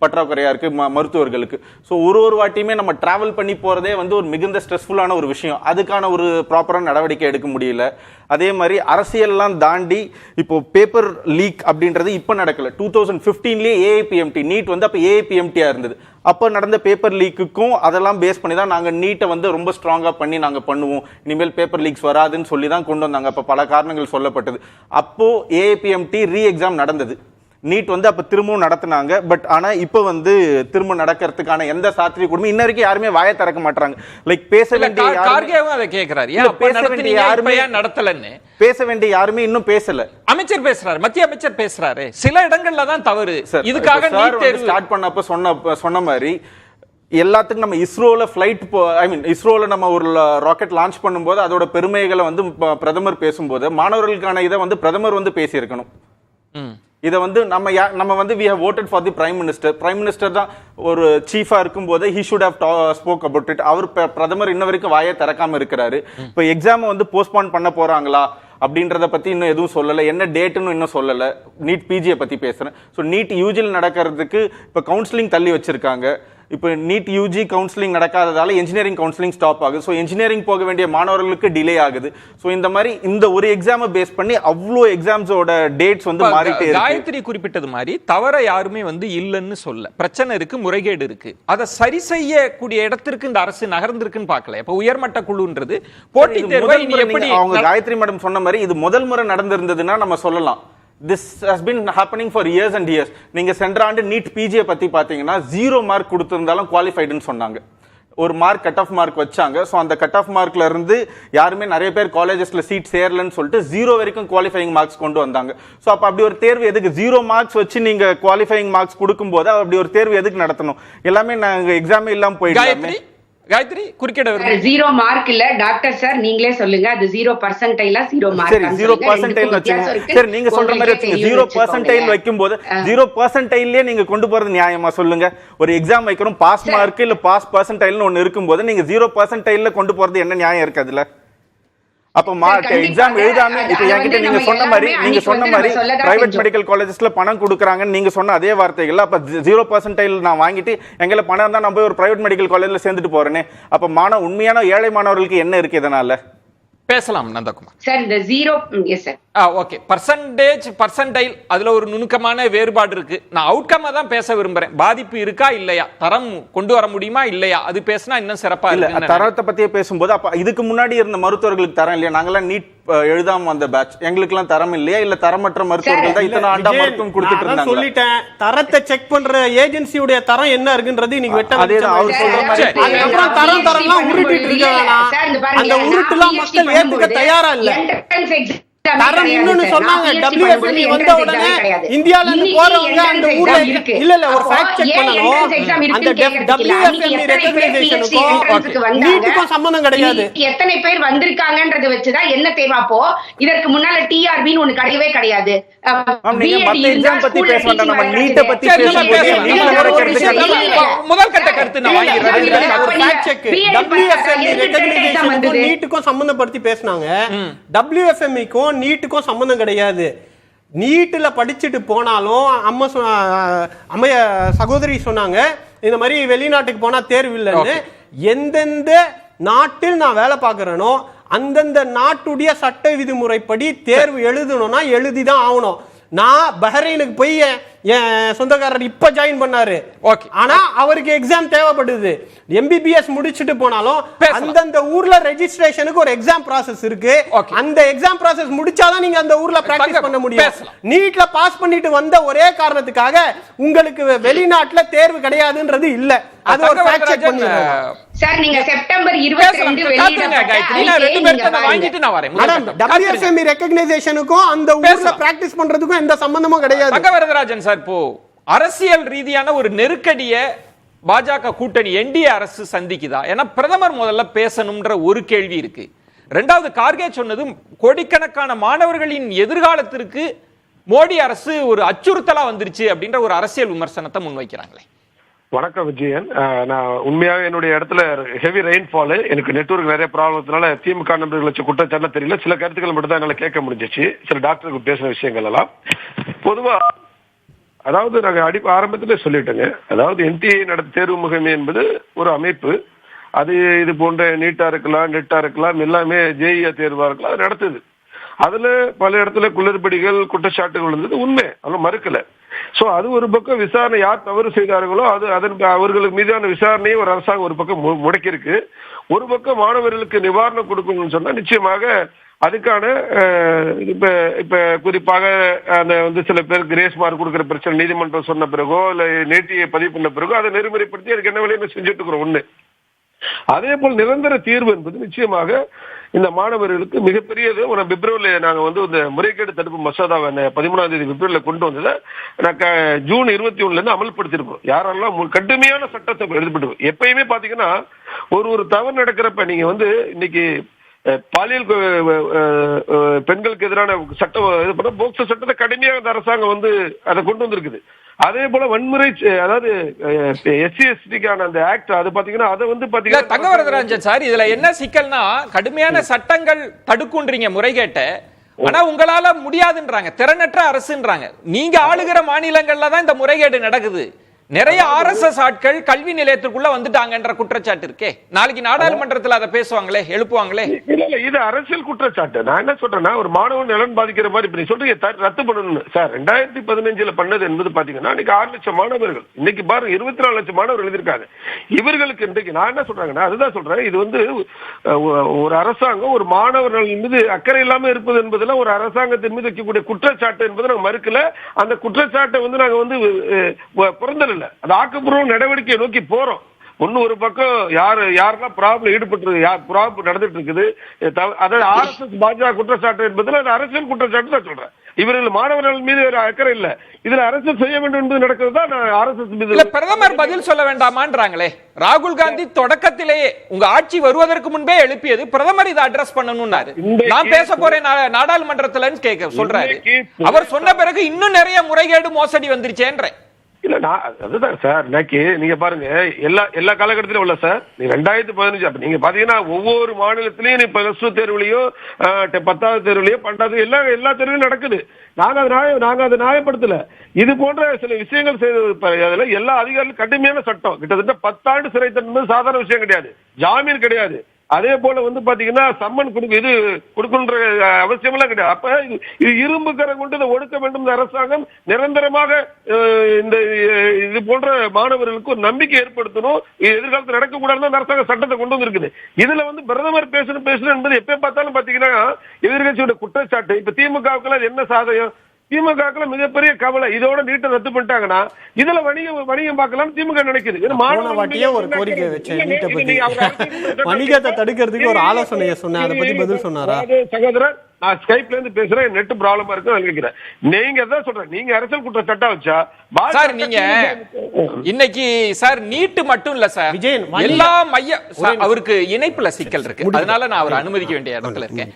பற்றாக்குறையா இருக்கு மருத்துவர்களுக்கு. ஸோ ஒரு வாட்டியுமே நம்ம டிராவல் பண்ணி போறதே வந்து ஒரு மிகுந்த ஸ்ட்ரெஸ்ஃபுல்லான ஒரு விஷயம். அதுக்கான ஒரு ப்ராப்பரான நடவடிக்கை எடுக்க முடியல. அதே மாதிரி அரசியல்லாம் தாண்டி இப்போ பேப்பர் லீக் அப்படின்றது இப்போ நடக்கல. 2015லயே ஏஐபிஎம்டி நீட் வந்து அப்போ ஏஐபிஎம்டியா இருந்தது. அப்போ நடந்த பேப்பர் லீக்குக்கும் அதெல்லாம் பேஸ் பண்ணி தான் நாங்கள் நீட்டை வந்து ரொம்ப ஸ்ட்ராங்காக பண்ணி நாங்கள் பண்ணுவோம், இனிமேல் பேப்பர் லீக்ஸ் வராதுன்னு சொல்லி தான் கொண்டு வந்தாங்க. அப்போ பல காரணங்கள் சொல்லப்பட்டது. அப்போ ஏஐபிஎம்டி ரீ எக்ஸாம் நடந்தது, நீட் வந்து அப்ப திரும்பவும் நடத்தினாங்க. பட் ஆனா இப்ப வந்து திரும்ப நடக்கிறதுக்கான எந்த சாத்திரிய கூடமே இன்ன வரைக்கும் யாருமே வாயை திறக்க மாட்டாங்க. லைக் பேச வேண்டிய பேச வேண்டிய யாருமே இன்னும் பேசல. அமைச்சர் பேசுறாரு, மத்திய அமைச்சர் பேசுறாரு, சில இடங்கள்ல தான் தவறு. இதுக்காக ஸ்டார்ட் பண்ணப்ப சொன்ன மாதிரி எல்லாத்துக்கும் நம்ம இஸ்ரோல ஃபிளைட் இஸ்ரோல நம்ம ஒரு ராக்கெட் லான்ச் பண்ணும்போது அதோட பெருமைகளை வந்து பிரதமர் பேசும்போது மாணவர்களுக்கான இதை வந்து பிரதமர் வந்து பேசியிருக்கணும். இதை வந்து நம்ம வந்து we have voted for the prime minister தான் ஒரு சீஃபா இருக்கும்போது he should have spoke about it. அவர் பிரதமர் இன்ன வரைக்கும் வாயை திறக்காம இருக்கிறாரு. இப்போ எக்ஸாம் வந்து போஸ்ட்போன் பண்ண போறாங்களா அப்படின்றத பத்தி இன்னும் எதுவும் சொல்லல, என்ன டேட்னு இன்னும் சொல்லல. நீட் பிஜியை பத்தி பேசுறேன். ஸோ நீட் யூஜியில் நடக்கிறதுக்கு இப்போ கவுன்சிலிங் தள்ளி வச்சிருக்காங்க. இப்போ நீட் யூஜி கவுன்சிலிங் நடக்காததால இன்ஜினியரிங் கவுன்சிலிங் ஸ்டாப் ஆகுது. ஸோ இன்ஜினியரிங் போக வேண்டிய மாணவர்களுக்கு டிலே ஆகுது. ஸோ இந்த மாதிரி இந்த ஒரு எக்ஸாமை பேஸ் பண்ணி அவ்வளோ எக்ஸாம்ஸோட டேட்ஸ் வந்து மாறிட்டே இருக்கு. காயத்ரி குறிப்பிட்டது மாதிரி தவற யாருமே வந்து இல்லைன்னு சொல்ல, பிரச்சனை இருக்கு, முறைகேடு இருக்கு. அதை சரி செய்யக்கூடிய இடத்திற்கு இந்த அரசு நகர்ந்திருக்குன்னு பார்க்கல. இப்போ உயர்மட்ட குழுன்றது போட்டி தேர்வை எப்படி அவங்க காயத்ரி மேடம் சொன்ன மாதிரி இது முதல் முறை நடந்திருந்ததுன்னா நம்ம சொல்லலாம். This has been happening for years and years. நீங்க சென்ற ஆண்டு நீட் பிஜியை பத்தி பாத்தீங்கன்னா 0 மார்க் கொடுத்திருந்தாலும் குவாலிஃபைடுன்னு சொன்னாங்க. ஒரு மார்க் கட் ஆஃப் மார்க் வச்சாங்க. ஸோ அந்த கட் ஆஃப் மார்க்ல இருந்து யாருமே நிறைய பேர் காலேஜஸ்ல சீட் சேரலன்னு சொல்லிட்டு 0 வரைக்கும் குவாலிஃபைங் மார்க்ஸ் கொண்டு வந்தாங்க. ஸோ அப்ப அப்படி ஒரு தேர்வு எதுக்கு 0 மார்க்ஸ் வச்சு நீங்க குவாலிஃபைங் மார்க்ஸ் கொடுக்கும் போது அப்படி ஒரு தேர்வு எதுக்கு நடத்தணும்? எல்லாமே நாங்க எக்ஸாமே இல்லாம போயிட்டு காயத்ரி குறுக்கிட 0 மார்க் இல்ல டாக்டர் சார், நீங்களே சொல்லுங்க அது 0% 0 மார்க். சரி 0% வச்சுங்க. சரி நீங்க சொல்ற மாதிரி வச்சுங்க. 0% வைக்கும்போது 0%லயே நீங்க கொண்டு போறது நியாயமா சொல்லுங்க? ஒரு எக்ஸாம் வைக்கிறோம், பாஸ் மார்க் இல்ல பாஸ் பர்சன்டைல்னு ஒன்னு இருக்கும்போது நீங்க 0%ல கொண்டு போறது என்ன நியாயம் இருக்கு அதுல? அப்ப எக்ஸாம் எழுதாம இப்ப என்கிட்ட நீங்க சொன்ன மாதிரி பிரைவேட் மெடிக்கல் காலேஜஸ்ல பணம் கொடுக்குறாங்கன்னு நீங்க சொன்ன அதே வார்த்தைகள், அப்ப 0% நான் வாங்கிட்டு எங்களை பணம் இருந்தா நான் போய் ஒரு பிரைவேட் மெடிக்கல் காலேஜ்ல சேர்ந்துட்டு போறேனே, அப்ப உண்மையான ஏழை மாணவர்களுக்கு என்ன இருக்கு இதனால? பேசலாம் நந்தகுமார் சார். இந்த 0 எஸ் சார் ஓகே பர்சன்டைல் அதுல ஒரு நுணுக்கமான வேறுபாடு இருக்கு. நான் அவுட்கம்மா தான் பேச விரும்புறேன். பாதிப்பு இருக்கா இல்லையா, தரம் கொண்டு வர முடியுமா இல்லையா, அது பேசினா இன்னும் சிறப்பா இல்ல. தரத்தை பத்தியே பேசும்போது அப்ப இதுக்கு முன்னாடி இருந்த மருத்துவர்களுக்கு தரம் இல்லையா? நாங்கெல்லாம் நீட் எழுதாம வந்த பேட்ச், எங்களுக்கு எல்லாம் தரம் இல்லையா? இல்ல தரமற்ற மருத்துவர்கள் தான் இத்தனை ஆண்டா மருத்துவம் கொடுத்துட்டு இருந்தாங்க. சொல்லிட்டேன், தரத்தை செக் பண்ற ஏஜென்சியுடைய தரம் என்ன இருக்குன்றது நீங்க வெட்ட அவர் சொல்ற மாதிரி அதுக்கப்புறம் தரம்லாம் உருட்டிட்டு இருக்காங்க. அந்த உருட்டுலாம் மக்கள் ஏத்துக்க தயாரா இல்ல. தரம் இன்னொன்னு சொன்னாங்க, WFME வந்த உடனே இந்தியால இருந்து போறவங்க அந்த ஊர்ல இல்ல ஒரு ஃபேக்ட் செக் பண்ணனும். அந்த WFME ரெகக்னைசேஷனுக்கும் நீட்டுக்கும் சம்பந்தம் கிடையாது. எத்தனை பேர் வந்திருக்காங்கன்றத வச்சுதான் என்ன தேவைப்போ. இதற்கு முன்னால TRB னு ஒன்னு கிடையவே கிடையாது. நீங்க மத்த எக்ஸாம் பத்தி பேச வேண்டாம், நம்ம நீட்ட பத்தி பேசும்போது முதல் கட்ட கருத்து நான் வாங்கிடுறேன். ஒரு ஃபேக்ட் செக் WFME ரெகக்னைசேஷனுக்கும் நீட்டுக்கும் சம்பந்தப்படுத்தி பேசினாங்க. WFMEக்கும் நீட்டுக்கும் சம்பந்தம் கிடையாது. நீட்டுல படிச்சுட்டு போனாலும் அம்மைய சகோதரி சொன்னாங்க இந்த மாதிரி வெளிநாட்டுக்கு போனா தேர்வு இல்லைன்னு. எந்தெந்த நாட்டில் நான் வேலை பார்க்கறேனோ அந்தந்த நாட்டுடைய சட்ட விதிமுறைப்படி தேர்வு எழுதணும்னா எழுதிதான் ஆகணும். நான் பஹ்ரைனுக்கு போய் என் சொந்தக்காரர் இப்ப ஜாயின் பண்ணாரு, ஆனா அவருக்கு எக்ஸாம் தேவைப்படுது. எம்பிபிஎஸ் முடிச்சுட்டு போனாலும் அந்தந்த ஊர்ல ரெஜிஸ்ட்ரேஷனுக்கு ஒரு எக்ஸாம் ப்ராசஸ் இருக்கு. அந்த எக்ஸாம் ப்ராசஸ் முடிச்சாதான் நீங்க அந்த ஊர்ல பிராக்டிஸ் பண்ண முடியும். நீட்ல பாஸ் பண்ணிட்டு வந்த ஒரே காரணத்துக்காக உங்களுக்கு வெளிநாட்டுல தேர்வு கிடையாதுன்றது இல்ல. அது ஒரு ஃபேக்ட் செக் பண்ணிடுறோம் சார். நீங்க செப்டம்பர் 22 WFME ரெகக்னைசேஷனுக்கும் அந்த ஊர்ல பிராக்டிஸ் பண்றதுக்கும் எந்த சம்பந்தமும் கிடையாது. தங்கவரதராஜன் சார், இப்போ அரசியல் ரீதியான ஒரு நெருக்கடிய பாஜக கூட்டணி என்டிஏ அரசு சந்திக்குதா? ஏன்னா பிரதமர் முதல்ல பேசணும்ன்ற ஒரு கேள்வி இருக்கு. ரெண்டாவது, கார்கே சொன்னது கோடிக்கணக்கான மாணவர்களின் எதிர்காலத்திற்கு மோடி அரசு ஒரு அச்சுறுத்தலா வந்துருச்சு அப்படின்ற ஒரு அரசியல் விமர்சனத்தை முன்வைக்கிறாங்களே. வணக்கம் விஜயன். நான் உண்மையாக என்னுடைய இடத்துல ஹெவி ரெயின்ஃபால், எனக்கு நெட்வொர்க் நிறைய ப்ராப்ளத்தினால திமுக நண்பர்கள் வச்சு குற்றச்சாட்டு தெரியல. சில கருத்துக்கள் மட்டும் தான் என்னால் கேட்க முடிஞ்சிச்சு, சில டாக்டருக்கு பேசுகிற விஷயங்கள் எல்லாம். பொதுவாக அதாவது நாங்கள் ஆரம்பத்திலே சொல்லிட்டோங்க, அதாவது என்டிஏ நடத்த தேர்வு முகமை என்பது ஒரு அமைப்பு. அது இது போன்ற நீட்டா இருக்கலாம், நெட்டா இருக்கலாம், எல்லாமே ஜேஇஆ தேர்வா இருக்கலாம், அது நடத்துது. அதுல பல இடத்துல குளறுபடிகள் குற்றச்சாட்டுகள் இருந்தது உண்மை, அதெல்லாம் மறுக்கல. சோ அது ஒரு பக்கம் விசாரணை, யார் தவறு செய்தார்களோ அது அதற்கு அவர்களுக்கு மீதான விசாரணையை ஒரு அரசாங்கம் ஒரு பக்கம் முடக்கிருக்கு. ஒரு பக்கம் மாணவர்களுக்கு நிவாரணம் கொடுக்கணும்னு சொன்னா நிச்சயமாக அதுக்கான இப்ப குறிப்பாக அந்த வந்து சில பேர் கிரேஸ் மார்க் கொடுக்குற பிரச்சனை நீதிமன்றம் சொன்ன பிறகோ இல்ல நேட்டியை பதிவு பண்ண பிறகோ அதை நெறிமுறைப்படுத்தி அதுக்கு என்ன வேலையை செஞ்சுட்டு இருக்கிறோம் ஒண்ணு. அதே போல் நிரந்தர தீர்வு என்பது நிச்சயமாக இந்த மாணவர்களுக்கு மிகப்பெரியது. ஒரு பிப்ரவரியில் நாங்கள் வந்து இந்த முறைகேடு தடுப்பு மசோதாவை 13ஆம் தேதி பிப்ரவரியில் கொண்டு வந்ததை ஜூன் 21 அமல்படுத்திருக்கோம். யாரெல்லாம் கடுமையான சட்டத்தை எழுதப்பட்டு எப்பயுமே பாத்தீங்கன்னா ஒரு தவறு நடக்கிறப்ப நீங்க வந்து இன்னைக்கு பாலியல் பெண்களுக்கு எதிரான சட்டம் இது பண்ண போக்சோ சட்டத்தை கடுமையாக இந்த அரசாங்கம் வந்து அதை கொண்டு வந்திருக்குது. அதே போல வன்முறை, அதாவது SC/STக்கான அந்த ஆக்ட் அது பாத்தீங்கன்னா அதை வந்து பாத்தீங்கன்னா தங்கவரதராஜன் சார், இதுல என்ன சிக்கல்னா கடுமையான சட்டங்கள் தடுக்குன்றீங்க முறைகேட்ட, ஆனா உங்களால முடியாதுன்றாங்க, திறனற்ற அரசுன்றாங்க. நீங்க ஆளுகிற மாநிலங்கள்ல தான் இந்த முறைகேடு நடக்குது. நிறைய RSS ஆட்கள் கல்வி நிலையத்துக்குள்ள வந்துட்டாங்கன்ற குற்றச்சாட்டு இருக்கே. நாளைக்கு நாடாளுமன்றத்தில் அதை பேசுவாங்களே, எழுப்புவாங்களே. இல்ல இது அரசியல் குற்றச்சாட்டு. நான் என்ன சொல்றேன்னா ஒரு மாணவன் நலன் பாதிக்கிற மாதிரி இப்ப நீ சொல்றீங்க ரத்து பண்ணணும் சார். 2015 பண்ணது என்பது பாத்தீங்கன்னா இன்னைக்கு 6 லட்சம் மாணவர்கள், இன்னைக்கு பாருங்க 24 லட்சம் மாணவர்கள் எழுதியிருக்காங்க. இவர்களுக்கு இன்றைக்கு நான் என்ன சொல்றாங்கன்னா அதுதான் சொல்றேன், இது வந்து ஒரு அரசாங்கம் ஒரு மாணவர்கள் மீது அக்கறை இல்லாம இருப்பது என்பதுல ஒரு அரசாங்கத்தின் மீது வைக்கக்கூடிய குற்றச்சாட்டு என்பது நாங்க மறுக்கல. அந்த குற்றச்சாட்டை வந்து நாங்க வந்து பிறந்தல அது ஆக்கப்பூர்வ நடவடிக்கையை நோக்கி போறோம். ஒன்னு ஒரு பக்கம் யாரெல்லாம் ப்ராப்ளம் ஈடுபட்டு ப்ராப்ளம் நடந்துட்டு இருக்குது, அதாவது RSS பாஜக குற்றச்சாட்டு என்பதில் அது அரசியல் குற்றச்சாட்டு தான் சொல்றேன். இவர்கள் மாணவர்கள் மீது அக்கறை இல்ல, இதுல அரசியல் செய்ய வேண்டும் என்பது நடக்கிறது தான் RSS மீது. பிரதமர் பதில் சொல்ல வேண்டாமான்றாங்களே. ராகுல் காந்தி தொடக்கத்திலேயே உங்க ஆட்சி வருவதற்கு முன்பே எழுப்பியது பிரதமர் இதை அட்ரஸ் பண்ணணும்னாரு. நான் பேச போறேன் நாடாளுமன்றத்துல கேட்க சொல்றாரு. அவர் சொன்ன பிறகு இன்னும் நிறைய முறைகேடு மோசடி வந்துருச்சேன்ற. இல்ல நான் அதுதான் சார், இன்னைக்கு நீங்க பாருங்க எல்லா காலகட்டத்திலும் உள்ள சார் 2015 அப்ப நீங்க பாத்தீங்கன்னா ஒவ்வொரு மாநிலத்திலயும் இப்ப +2 தேர்வுலையோ 10வது தேர்வுலையோ 12வது எல்லா தேர்வுலையும் நடக்குது. நாங்க அதை நியாயப்படுத்தல. இது போன்ற சில விஷயங்கள் செய்த எல்லா அதிகாரிகளும் கடுமையான சட்டம், கிட்டத்தட்ட 10 ஆண்டு சிறை தண்டனை சாதாரண விஷயம் கிடையாது, ஜாமீன் கிடையாது. அதே போல வந்து பாத்தீங்கன்னா சம்மன் கொடுக்கணுன்ற அவசியம் எல்லாம் கிடையாது. அப்ப இது இரும்பு கரம் கொண்டு இதை ஒடுக்க வேண்டும். இந்த அரசாங்கம் நிரந்தரமாக இந்த இது போன்ற மாணவர்களுக்கு ஒரு நம்பிக்கை ஏற்படுத்தணும், எதிர்காலத்தில் நடக்கக்கூடாது அரசாங்கம் சட்டத்தை கொண்டு வந்திருக்குது. இதுல வந்து பிரதமர் பேசணும் என்பது எப்ப பார்த்தாலும் பாத்தீங்கன்னா எதிர்கட்சியோட குற்றச்சாட்டு. இப்ப திமுகவுக்கு என்ன சாதகம்? திமுக மிகப்பெரிய கவலை, இதோட நீட்டை ரத்து பண்ணிட்டாங்கன்னா இதுல வணிகம் பார்க்கலாம் திமுக நினைக்குது. ஒரு கோரிக்கை வச்சேன், வணிகத்தை தடுக்கிறதுக்கு ஒரு ஆலோசனையை சொன்னேன், அதை பத்தி பதில் சொன்னாரா? சகோதரர், நான் ஸ்கைப்ல இருந்து பேசுறேன், நெட் ப்ராப்ளமா இருக்கு நினைக்கிறேன். நீங்க தான் சொல்றேன், நீங்க அரசியல் குற்றச்சாட்டா வச்சா சார் நீங்க இன்னைக்கு சார் நீட்டு மட்டும் இல்ல சார், விஜயன் எல்லா அவருக்கு இணைப்புல சிக்கல் இருக்கு, அதனால நான் அவர் அனுமதிக்க வேண்டிய இடத்துல இருக்கேன்.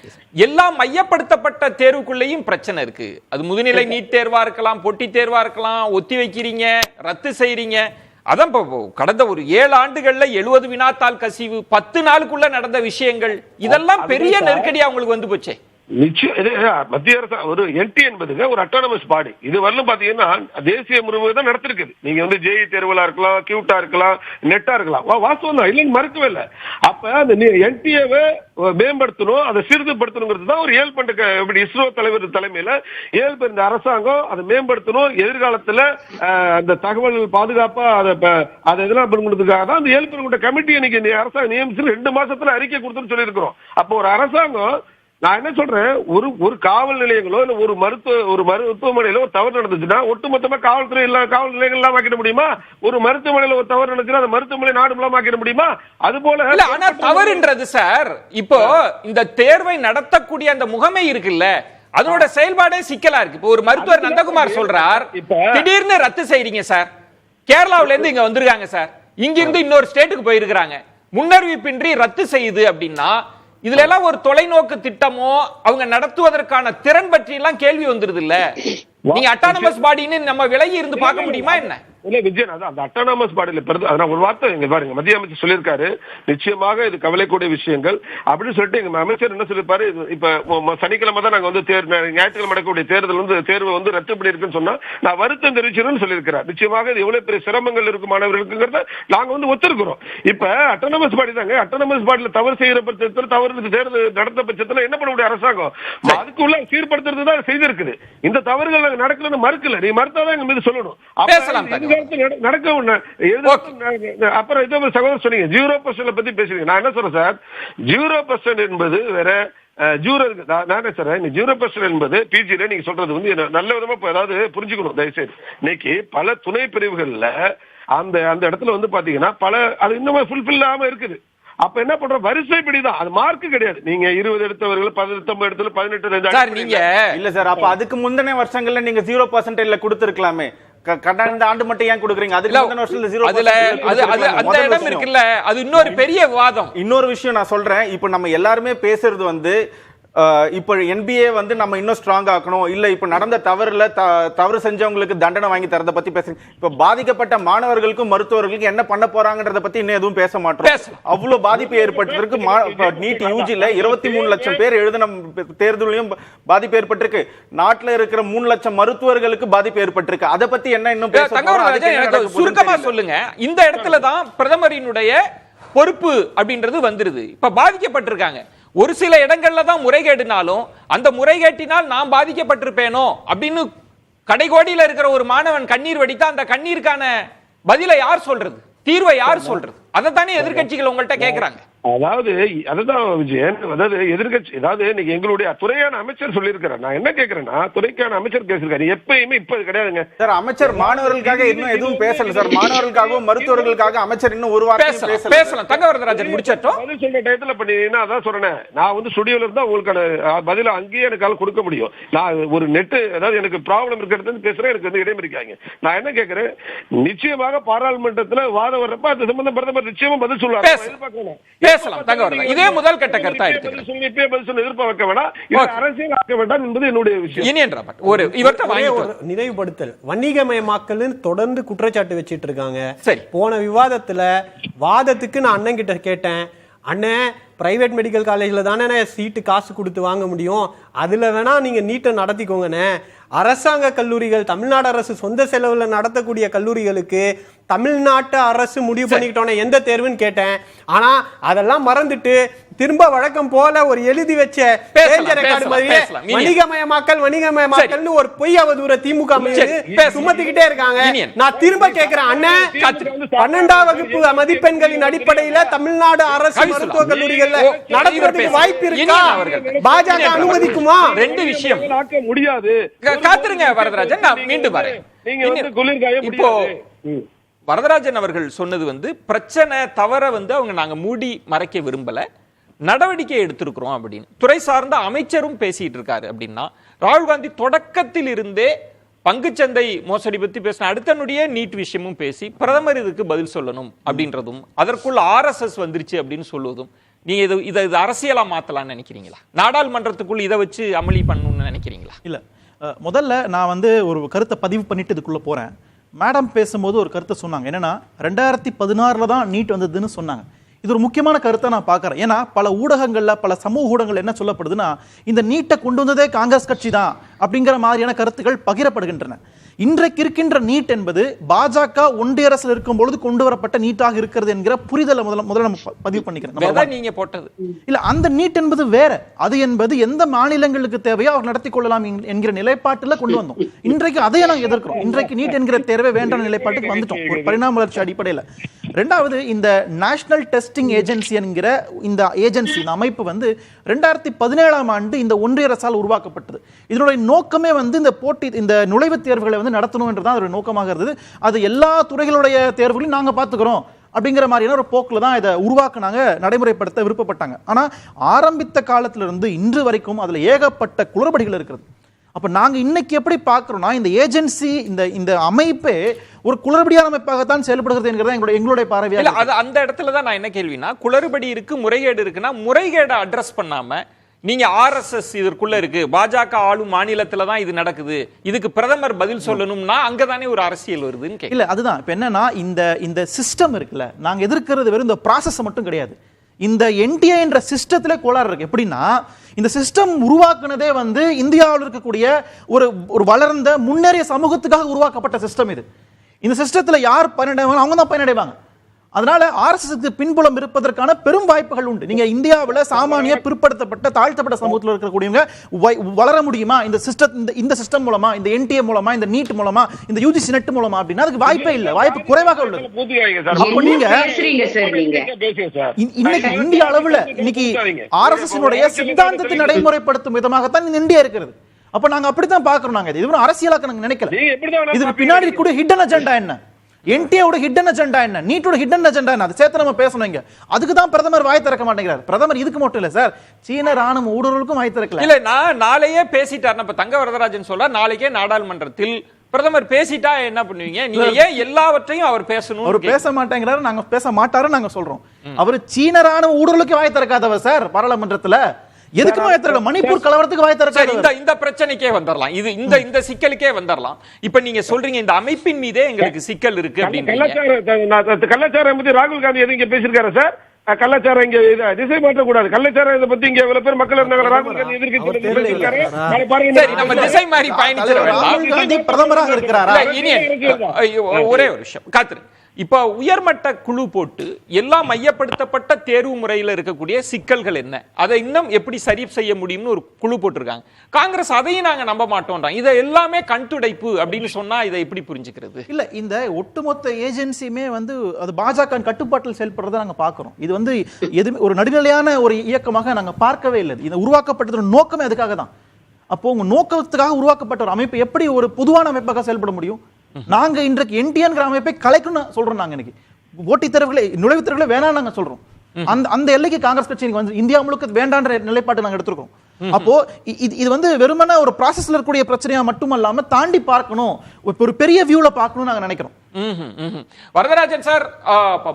எல்லா மையப்படுத்தப்பட்ட தேர்வுக்குள்ளேயும் பிரச்சனை இருக்கு. அது முதுநிலை நீட் தேர்வா இருக்கலாம், போட்டி தேர்வா இருக்கலாம், ஒத்தி வைக்கிறீங்க, ரத்து செய்யறீங்க. அதான் கடந்த ஒரு 7 ஆண்டுகள்ல 70 வினாத்தாள் கசிவு, 10 நாளுக்குள்ள நடந்த விஷயங்கள், இதெல்லாம் பெரிய நெருக்கடியா உங்களுக்கு வந்து போச்சே. நிச்சயம் மத்திய அரசு ஒரு என்டி என்பதுங்க ஒரு அட்டானமஸ் பாடி. இது வரலும் பாத்தீங்கன்னா தேசிய முறைமை தான் நடத்திருக்குது. நீங்க வந்து ஜேஇ தேர்வுலா இருக்கலாம், கியூட்டா இருக்கலாம், நெட்டா இருக்கலாம், வாஸ்தவம் தான், இல்லைன்னு மறுக்கவே இல்லை. அப்ப அந்த என்டிஏவை மேம்படுத்தணும், அதை சிறுதுபடுத்தணுங்கிறது தான் ஒரு ஏழ்பண்டு இஸ்ரோ தலைவர் தலைமையில ஏழ்பு இந்த அரசாங்கம் அதை மேம்படுத்தணும். எதிர்காலத்துல அந்த தகவல் பாதுகாப்பா அதை இதெல்லாம் பண்ணுறதுக்காக தான் அந்த ஏழ்பெருங்குண்ட கமிட்டி இன்னைக்கு அரசாங்கம் நியமிச்சு 2 மாசத்துல அறிக்கை கொடுத்துன்னு சொல்லியிருக்கிறோம். அப்போ ஒரு அரசாங்கம், நான் என்ன சொல்றேன், ஒரு காவல் நிலையங்களோ இல்ல ஒரு மருத்துவமனையில ஒரு தவறு நடந்துச்சுன்னா ஒட்டுமொத்தமா காவல்துறை காவல் நிலையங்கள் எல்லாம் ஆக்கிட முடியுமா? ஒரு மருத்துவமனையில ஒரு தவறு நடந்துச்சுன்னா அந்த மருத்துவமனை நாடு எல்லாம் ஆக்கிட முடியுமா? அது போல ஆனா தவறுன்றது சார், இப்போ இந்த தேர்வை நடத்தக்கூடிய அந்த முகமை இருக்குல்ல, அதோட செயல்பாடே சிக்கலா இருக்கு. இப்போ ஒரு மருத்துவர் நந்தகுமார் சொல்றார், திடீர்னு ரத்து செய்றீங்க சார், கேரளாவில இருந்து இங்க வந்திருக்காங்க சார், இங்கிருந்து இன்னொரு ஸ்டேட்டுக்கு போயிருக்காங்க, முன்னறிவிப்பின்றி ரத்து செய்யுது அப்படின்னா இதுல எல்லாம் ஒரு தொலைநோக்கு திட்டமோ அவங்க நடத்துவதற்கான திறன் பற்றி எல்லாம் கேள்வி வந்துருது இல்ல. நீங்க அட்டானமஸ் பாடின்னு நம்ம விலகி இருந்து பார்க்க முடியுமா என்ன? இல்ல விஜயன், அந்த அட்டானமஸ் பாடியில ஒரு வார்த்தை எங்க பாருங்க, மத்திய அமைச்சர் சொல்லியிருக்காரு, நிச்சயமாக இது கவலைக்கூடிய விஷயங்கள் அப்படின்னு சொல்லிட்டு எங்க அமைச்சர் என்ன சொல்லிருப்பாரு, இப்ப சனிக்கிழமை தான் நாங்க வந்து ஞாயிற்றுக்கிழமை நடக்கக்கூடிய தேர்வு வந்து ரத்து பண்ணிருக்குன்னு சொன்னா நான் வருத்தம் தெரிவிச்சிருன்னு சொல்லியிருக்கிறார். நிச்சயமாக இது எவ்வளவு பெரிய சிரமங்கள் இருக்கும் மாணவர்களுக்குங்கிறத நாங்க வந்து ஒத்துருக்கிறோம். இப்ப அட்டானமஸ் பாடி தாங்க, அட்டானமஸ் பாடியில தவறு செய்யற பட்சத்தில், தவறு தேர்தல் நடத்த பட்சத்தில் என்ன பண்ண முடியும் அரசாங்கம்? அதுக்குள்ள சீர்படுத்துறது தான் செய்திருக்குது. இந்த தவறுகள் நடக்கலன்னு மறுக்கல, நீ மறுத்தாதான் எங்க மீது சொல்லணும். அப்புறம் இதோ சகோதரர் சொன்னீங்க 0% பத்தி பேசுறீங்க. நான் என்ன சொல்றேன் சார், 0% என்பது வேற, 0% என்பது பிஜில நீங்க சொல்றது வந்து நல்ல விதமா ஏதாவது புரிஞ்சுக்கணும் தயவுசெய்து. இன்னைக்கு பல துணை பிரிவுகள்ல அந்த இடத்துல வந்து பாத்தீங்கன்னா அது இன்னும் ஃபுல்ஃபில் ஆகாம இருக்குது. அப்ப என்ன பண்ற, வரிசைப்படிதான், அது மார்க் கிடையாது. நீங்க 20 எடுத்தவர்கள் 19 எடுத்தது 18 நீங்க இல்ல சார். அப்ப அதுக்கு முந்தின வருஷங்கள்ல நீங்க 0% கொடுத்திருக்கலாமே, கடந்த ஆண்டு மட்டும் ஏன் கொடுக்குறீங்க? அதுக்கு முந்தின வருஷத்துல அந்த இடம் இருக்குல்ல, அது இன்னொரு பெரிய விவாதம். இன்னொரு விஷயம் நான் சொல்றேன், இப்ப நம்ம எல்லாருமே பேசுறது வந்து இப்போ NBA வந்து நம்ம இன்னும் ஸ்ட்ராங் ஆக்கணும், இல்ல இப்ப நடந்த தவறு செஞ்சவங்களுக்கு தண்டனை வாங்கி தரத பத்தி பேசுறீங்க. இப்ப பாதிக்கப்பட்ட மாணவர்களுக்கும் மருத்துவர்களுக்கும் என்ன பண்ண போறாங்கன்றத பத்தி இன்னும் எதுவும் பேச மாட்டோம். அவ்வளவு பாதிப்பு ஏற்பட்டிருக்கு. நீட் யூஜில 23 லட்சம் பேர் எழுதின தேர்தலையும் பாதிப்பு ஏற்பட்டிருக்கு. நாட்டுல இருக்கிற 3 லட்சம் மருத்துவர்களுக்கு பாதிப்பு ஏற்பட்டிருக்கு. அதை பத்தி என்ன இன்னும் சுருக்கமா சொல்லுங்க. இந்த இடத்துல தான் பிரதமரினுடைய பொறுப்பு அப்படின்றது வந்துருது. இப்ப பாதிக்கப்பட்டிருக்காங்க, ஒரு சில இடங்கள்ல தான் முறைகேடுனாலும் அந்த முறைகேட்டினால் நான் பாதிக்கப்பட்டிருப்பேனோ அப்படின்னு கடைகோடியில இருக்கிற ஒரு மாணவன் கண்ணீர் வடித்தா அந்த கண்ணீருக்கான பதிலை யார் சொல்றது, தீர்வை யார் சொல்றது? அதைத்தானே எதிர்கட்சிகள் உங்கள்கிட்ட கேட்கிறாங்க. அதுதான் விஜயன், எதிர்கட்சி இன்னைக்கு எங்களுடைய துறையான அமைச்சர் சொல்லியிருக்கிறார். நான் என்ன கேட்கிறேன்னா, துறைக்கான அமைச்சர் பேசிருக்காரு, எப்பயுமே இப்ப கிடையாதுங்க சார். அமைச்சர் மாணவர்களுக்காக இன்னும் எதுவும் பேசல சார். மாணவர்களுக்காகவும் மருத்துவர்களுக்காக அமைச்சர் இன்னும் ஒரு வாரம் பேசலாம். தங்கவரதராஜன் முடிச்சட்டும் பதில் சொல்ற டயத்துல பண்ணீங்கன்னா அதான் சொல்றேன், நான் வந்து ஸ்டுடியோல இருந்தா உங்களுக்கான பதில அங்கேயே எனக்கு கொடுக்க முடியும். நான் ஒரு நெட் எனக்கு ப்ராப்ளம் இருக்கிறது பேசுறேன், எனக்கு வந்து இடைமறிக்காங்க. நான் என்ன கேட்கிறேன், நிச்சயமாக பாராளுமன்றத்துல வாதம் வர்றப்ப அது சம்பந்தம் பிரதமர் நிச்சயமா பதில் சொல்லுவாங்க. பேசலாம். இதே முதல் கட்ட கருத்தா எதிர்பார்க்க வேண்டாம், அரசியல் ஆக்க வேண்டாம் என்பது என்னுடைய விஷயம். ஒரு நினைவுபடுத்தல், வணிகமயமாக்கல் தொடர்ந்து குற்றச்சாட்டு வச்சிட்டு இருக்காங்க. போன விவாதத்துல வாதத்துக்கு நான் அண்ணன் கிட்ட கேட்டேன், அண்ணன் பிரைவேட் மெடிக்கல் காலேஜ்ல தானே சீட்டு காசு கொடுத்து வாங்க முடியும், அதுல வேணா நீங்க நீட்டை நடத்திக்கோங்கண்ணே. அரசாங்க கல்லூரிகள், தமிழ்நாடு அரசு சொந்த செலவுல நடத்தக்கூடிய கல்லூரிகளுக்கு தமிழ்நாட்டு அரசு முடிவு பண்ணிக்கிட்டோன்னே எந்த தேர்வுன்னு கேட்டேன். ஆனா அதெல்லாம் மறந்துட்டு திரும்ப வழக்கம் போல ஒரு எழுதி வச்ச வணிகமயமாக்கல் ஒரு பொய் அவதூற திமுக சுமத்திக்கிட்டே இருக்காங்க. நான் திரும்ப கேட்கிறேன், அண்ணன் 12ஆம் வகுப்பு மதிப்பெண்களின் அடிப்படையில தமிழ்நாடு அரசு மருத்துவக் கல்லூரிகள்ல நடத்துறதுக்கு வாய்ப்பு இருக்கா? பாஜக அனுமதிக்குமா? 2 விஷயம் முடியாது. காத்துருங்க வரதராஜன், நான் மீண்டும் வரேன். இப்போ வரதராஜன் அவர்கள் சொன்னது வந்து பிரச்சனை தவற வந்து நாங்க மூடி மறைக்க விரும்பல, நடவடிக்கை எடுத்திருக்கிறோம் அப்படின்னு துறை சார்ந்த அமைச்சரும் பேசிட்டு இருக்காரு. அப்படின்னா ராகுல் காந்தி தொடக்கத்தில் இருந்தே பங்குச்சந்தை மோசடி பத்தி பேசின அடுத்தனுடைய நீட் விஷயமும் பேசி பிரதமர் இதுக்கு பதில் சொல்லணும் அப்படின்றதும் அதற்குள்ள RSS வந்துருச்சு அப்படின்னு சொல்லுவதும், நீங்க இதை அரசியலா மாத்தலாம்னு நினைக்கிறீங்களா? நாடாளுமன்றத்துக்குள் இதை வச்சு அமளி பண்ணணும்னு நினைக்கிறீங்களா? இல்ல, முதல்ல நான் வந்து ஒரு கருத்தை பதிவு பண்ணிட்டு இதுக்குள்ள போறேன். மேடம் பேசும்போது ஒரு கருத்தை சொன்னாங்க, என்னன்னா 2016 தான் நீட் வந்ததுன்னு சொன்னாங்க. இது ஒரு முக்கியமான கருத்தை நான் பார்க்கறேன். ஏன்னா பல ஊடகங்கள்ல பல சமூக ஊடகங்கள் என்ன சொல்லப்படுதுன்னா இந்த நீட்டை கொண்டு வந்ததே காங்கிரஸ் கட்சி தான் அப்படிங்கிற மாதிரியான கருத்துக்கள் பகிரப்படுகின்றன. இன்றைக்கு இருக்கின்ற நீட் என்பது பாஜக ஒன்றிய அரசில் இருக்கும் பொழுது கொண்டு வரப்பட்ட நீட்டாக இருக்கிறது என்கிற புரிதலை முதல்ல நம்ம பதிவு பண்ணிக்கிறேன். நீங்க போட்டது இல்ல, அந்த நீட் என்பது வேற. அது என்பது எந்த மாநிலங்களுக்கு தேவையோ அவர் நடத்தி கொள்ளலாம் என்கிற நிலைப்பாட்டில் கொண்டு வந்தோம். இன்றைக்கு அதையே நாங்கள் எதிர்க்கிறோம். இன்றைக்கு நீட் என்கிற தேர்வை வேண்டாம் நிலைப்பாட்டுக்கு வந்துட்டோம் ஒரு பரிணாம வளர்ச்சி அடிப்படையில். ரெண்டாவது, இந்த நேஷனல் டெஸ்டிங் ஏஜென்சி என்கிற இந்த ஏஜென்சி, இந்த அமைப்பு வந்து 2017ஆம் ஆண்டு இந்த ஒன்றிய அரசால் உருவாக்கப்பட்டது. இதனுடைய நோக்கமே வந்து இந்த நுழைவுத் தேர்வுகளை வந்து நடத்தணும் என்றுதான் அதோட நோக்கமாக இருந்தது. அது எல்லா துறைகளுடைய தேர்வுகளையும் நாங்க பாத்துக்கிறோம் அப்படிங்கிற மாதிரியான ஒரு போக்கில் தான் இதை உருவாக்குனாங்க, நடைமுறைப்படுத்த விருப்பப்பட்டாங்க. ஆனா ஆரம்பித்த காலத்திலிருந்து இன்று வரைக்கும் அதுல ஏகப்பட்ட குளறுபடிகள் இருக்கிறது. அப்ப நாங்க இன்னைக்கு எப்படி பார்க்கிறோம்னா இந்த ஏஜென்சி, இந்த அமைப்பே ஒரு குளறுபடியான அமைப்பாகத்தான் செயல்படுகிறது என்கிறது எங்களுடைய பார்வையாக. அந்த இடத்துல தான் நான் என்ன கேள்வினா, குளறுபடி இருக்கு, முறைகேடு இருக்குன்னா முறைகேடை அட்ரஸ் பண்ணாம நீங்க RSS இதற்குள்ள இருக்கு, பாஜக ஆளும் மாநிலத்துல தான் இது நடக்குது, இதுக்கு பிரதமர் பதில் சொல்லணும்னா அங்கதானே ஒரு அரசியல் வருதுன்னு இல்ல. அதுதான் இப்ப என்னன்னா இந்த சிஸ்டம் இருக்குல்ல, நாங்க எதிர்க்கிறது வெறும் இந்த ப்ராசஸ் மட்டும் கிடையாது. இந்த NTA என்ற சிஸ்டத்திலே கோளாறு இருக்கு. எப்படின்னா இந்த சிஸ்டம் உருவாக்குனதே வந்து இந்தியாவில் இருக்கக்கூடிய ஒரு வளர்ந்த முன்னேறிய சமூகத்துக்காக உருவாக்கப்பட்ட சிஸ்டம் இது. இந்த சிஸ்டத்துல யார் பயனடைவாங்க? அவங்க தான் பயனடைவாங்க. அதனால RSSக்கு பின்புலம் இருப்பதற்கான பெரும் வாய்ப்புகள் உண்டு. நீங்க இந்தியாவில் சாமானிய பிற்படுத்தப்பட்ட தாழ்த்தப்பட்ட சமூகத்தில் இருக்கக்கூடியவங்க வளர முடியுமா இந்த சிஸ்டம் மூலமா, இந்த NTA மூலமா, இந்த நீட் மூலமா, இந்த UGC நெட் மூலமா அப்படின்னா அதுக்கு வாய்ப்பே இல்லை, வாய்ப்பு குறைவாக உள்ளது. அப்ப நீங்க இன்னைக்கு இந்திய அளவுல இன்னைக்கு RSSனுடைய சித்தாந்தத்தை நடைமுறைப்படுத்தும் விதமாகத்தான் இந்த இந்தியா இருக்கிறது. அப்ப நாங்க அப்படித்தான் பாக்குறோம். நாங்க இது அரசியலாக்க நாங்க நினைக்கல. இதுக்கு பின்னாடி கூட ஹிடன் அஜெண்டா என்ன, NTA ஹிடன் அஜெண்டா என்ன, நீட்டோட ஹிடன் அஜெண்டா என்ன, அது சேர்த்து நம்ம பேசணும். அதுக்கு தான் பிரதமர் வாய் திறக்க மாட்டேங்கிறார். பிரதமர் இதுக்கு மட்டும் இல்ல சார், சீன ராணுவ ஊடுருவலுக்கும் வாய் திறக்கல. இல்ல, நான் நாளையே பேசிட்டார். இப்ப தங்க வரதராஜன் சொல்ல நாளைக்கே நாடாளுமன்றத்தில் பிரதமர் பேசிட்டா என்ன பண்ணுவீங்க? நீங்க ஏன் எல்லாவற்றையும் அவர் பேசணும்? அவர் பேச மாட்டேங்கிறாரு, நாங்க பேச மாட்டாரு நாங்க சொல்றோம். அவர் சீன ராணுவ ஊடுருவலுக்கு வாய் திறக்காதவர் சார் பாராளுமன்றத்துல. எதுக்கு வாய் திறக்கல? மணிப்பூர் கலவரத்துக்கு வாய் திறக்கல. இந்த பிரச்சனைக்கே வந்துடலாம், இது இந்த சிக்கலுக்கே வந்துடலாம். இப்ப நீங்க சொல்றீங்க இந்த அமைப்பின் மீதே எங்களுக்கு சிக்கல் இருக்கு அப்படின்னு. கள்ளச்சாரம் பத்தி ராகுல் காந்தி எதுவும் இங்க பேசிருக்காரு சார்? கள்ளச்சாரம் இங்க திசை மாற்ற கூடாது. கள்ளச்சாரம் இதை பத்தி இங்க இவ்வளவு பேர் மக்கள் இருந்தாங்க. ராகுல் காந்தி நம்ம திசை மாறி பயணிச்சிருக்கோம். பிரதமராக இருக்கிறாரா? ஒரே ஒரு விஷயம் காத்துரு. இப்ப உயர்மட்ட குழு போட்டு எல்லாம் மையப்படுத்தப்பட்ட தேர்வு முறையில் இருக்கக்கூடிய சிக்கல்கள் என்ன, அதை இன்னும் எப்படி சரி செய்ய முடியும்னு ஒரு குழு போட்டிருக்காங்க. காங்கிரஸ் அதையும் நாங்க நம்ப மாட்டோம், இதை எல்லாமே கண்துடைப்பு அப்படின்னு சொன்னா இதை எப்படி புரிஞ்சுக்கிறது? இல்ல, இந்த ஒட்டுமொத்த ஏஜென்சியுமே வந்து அது பாஜக கட்டுப்பாட்டில் செயல்படுறதை நாங்க பார்க்கிறோம். இது வந்து எதுவுமே ஒரு நடுநிலையான ஒரு இயக்கமாக நாங்க பார்க்கவே இல்லை. இது உருவாக்கப்பட்டதோட நோக்கமே அதுக்காக தான். அப்போ உங்க நோக்கத்துக்காக உருவாக்கப்பட்ட ஒரு அமைப்பு எப்படி ஒரு பொதுவான அமைப்பாக செயல்பட முடியும்? நாங்க இன்றைக்கு NTA அமைப்பை கலைக்கணும் சொல்றோம். நாங்க இன்னைக்கு போட்டித் தேர்வுகளை, நுழைவுத் தேர்வுகளை வேணாம் நாங்க சொல்றோம். அந்த எல்லைக்கு காங்கிரஸ் கட்சி வந்து இந்தியா முழுக்க வேண்டான்ற நிலைப்பாட்டை நாங்க எடுத்துருக்கோம். அப்போ இது வந்து வெறுமனே ஒரு ப்ராசஸ்ல இருக்கக்கூடிய பிரச்சனையா மட்டுமல்லாம தாண்டி பார்க்கணும், ஒரு பெரிய வியூல பார்க்கணும் நாங்க நினைக்கிறோம். வரதராஜன் சார்,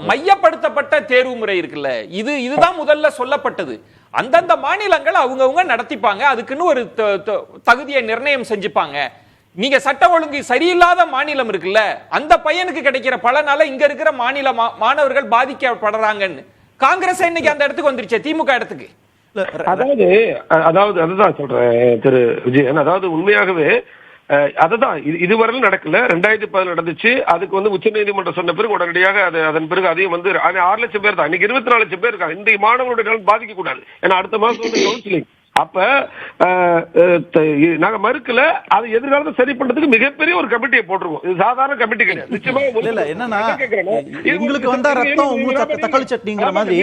மையப்படுத்தப்பட்ட தேர்வு முறை இருக்குல்ல, இதுதான் முதல்ல சொல்லப்பட்டது. அந்தந்த மாநிலங்கள் அவங்கவுங்க நடத்திப்பாங்க, அதுக்குன்னு ஒரு தகுதியை நிர்ணயம் செஞ்சுப்பாங்க. நீங்க சட்ட ஒழுங்கு சரியில்லாத மாநிலம் இருக்குல்ல, அந்த பையனுக்கு கிடைக்கிற பலனால இங்க இருக்கிற மாநில மாணவர்கள் பாதிக்கப்படுறாங்கன்னு காங்கிரஸ் இன்னைக்கு அந்த இடத்துக்கு வந்துருச்சு, திமுக இடத்துக்கு. அதாவது அதுதான் சொல்றேன் திரு விஜயன். அதாவது உண்மையாகவே அதுதான் இதுவரையிலும் நடக்கல. 2010 நடந்துச்சு. அதுக்கு வந்து உச்ச நீதிமன்றம் சொன்ன பிறகு உடனடியாக அதன் பிறகு அதையும் வந்து 6 லட்சம் பேர் தான், இன்னைக்கு 24 லட்சம் பேர் இருக்காங்க. இந்த மாணவர்களுடைய நலன் பாதிக்க கூடாது. ஏன்னா அடுத்த மாசம் வந்து கவுன்சிலிங். அப்ப நாங்க மறுக்கல. அது எதிர்காலத்தை சரி பண்றதுக்கு மிகப்பெரிய ஒரு கமிட்டியை போட்டுருவோம். இது சாதாரண கமிட்டி கிடையாது. நிச்சயமா என்னன்னா உங்களுக்கு வந்தா ரத்தம் உங்களுக்கு தக்காளி சட்னிங்கிற மாதிரி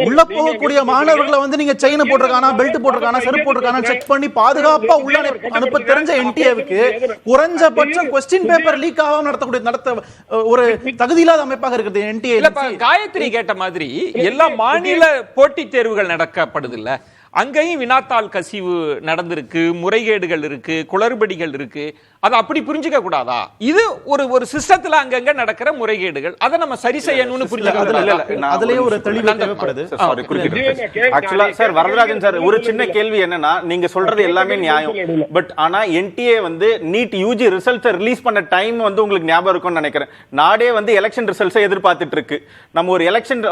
உள்ள போகக்கூடிய மாணவர்களை வந்து நீங்க செயினை போட்டிருக்கானா, பெல்ட் போட்டிருக்கானா, செருப்பு போட்டிருக்கானா செக் பண்ணி பாதுகாப்பா உள்ள அனுப்ப தெரிஞ்ச NTA-வுக்கு குறைஞ்சபட்சம் கொஸ்டின் பேப்பர் லீக் ஆகாம நடத்த ஒரு தகுதி இல்லாத அமைப்பாக இருக்குது NTA. காயத்ரி கேட்ட மாதிரி எல்லா மாநில போட்டித் தேர்வுகள் நடக்கப்படுது இல்ல, அங்கேயும் வினாத்தாள் கசிவு நடந்திருக்கு, முறைகேடுகள் இருக்கு, குளறுபடிகள் இருக்கு. அதை அப்படி புரிஞ்சுக்க கூடாதா? இது ஒரு சிஸ்டத்துல அங்கங்க நடக்கிற முறைகேடுகள், அதை நம்ம சரி செய்யணும்னு புரிஞ்சுக்க. அதுலயே ஒரு தெளிவு தேவைப்படுது. ஆக்சுவலா சார் வரதராஜன் சார், ஒரு சின்ன கேள்வி என்னன்னா, நீங்க சொல்றது எல்லாமே நியாயம். பட் ஆனா என்டிஏ வந்து நீட் யூஜி ரிசல்ட்ஸ் ரிலீஸ் பண்ண டைம் வந்து உங்களுக்கு ஞாபகம் இருக்கும்னு நினைக்கிறேன். நாடே வந்து எலெக்ஷன் ரிசல்ட்ஸை எதிர்பார்த்துட்டு இருக்கு. நம்ம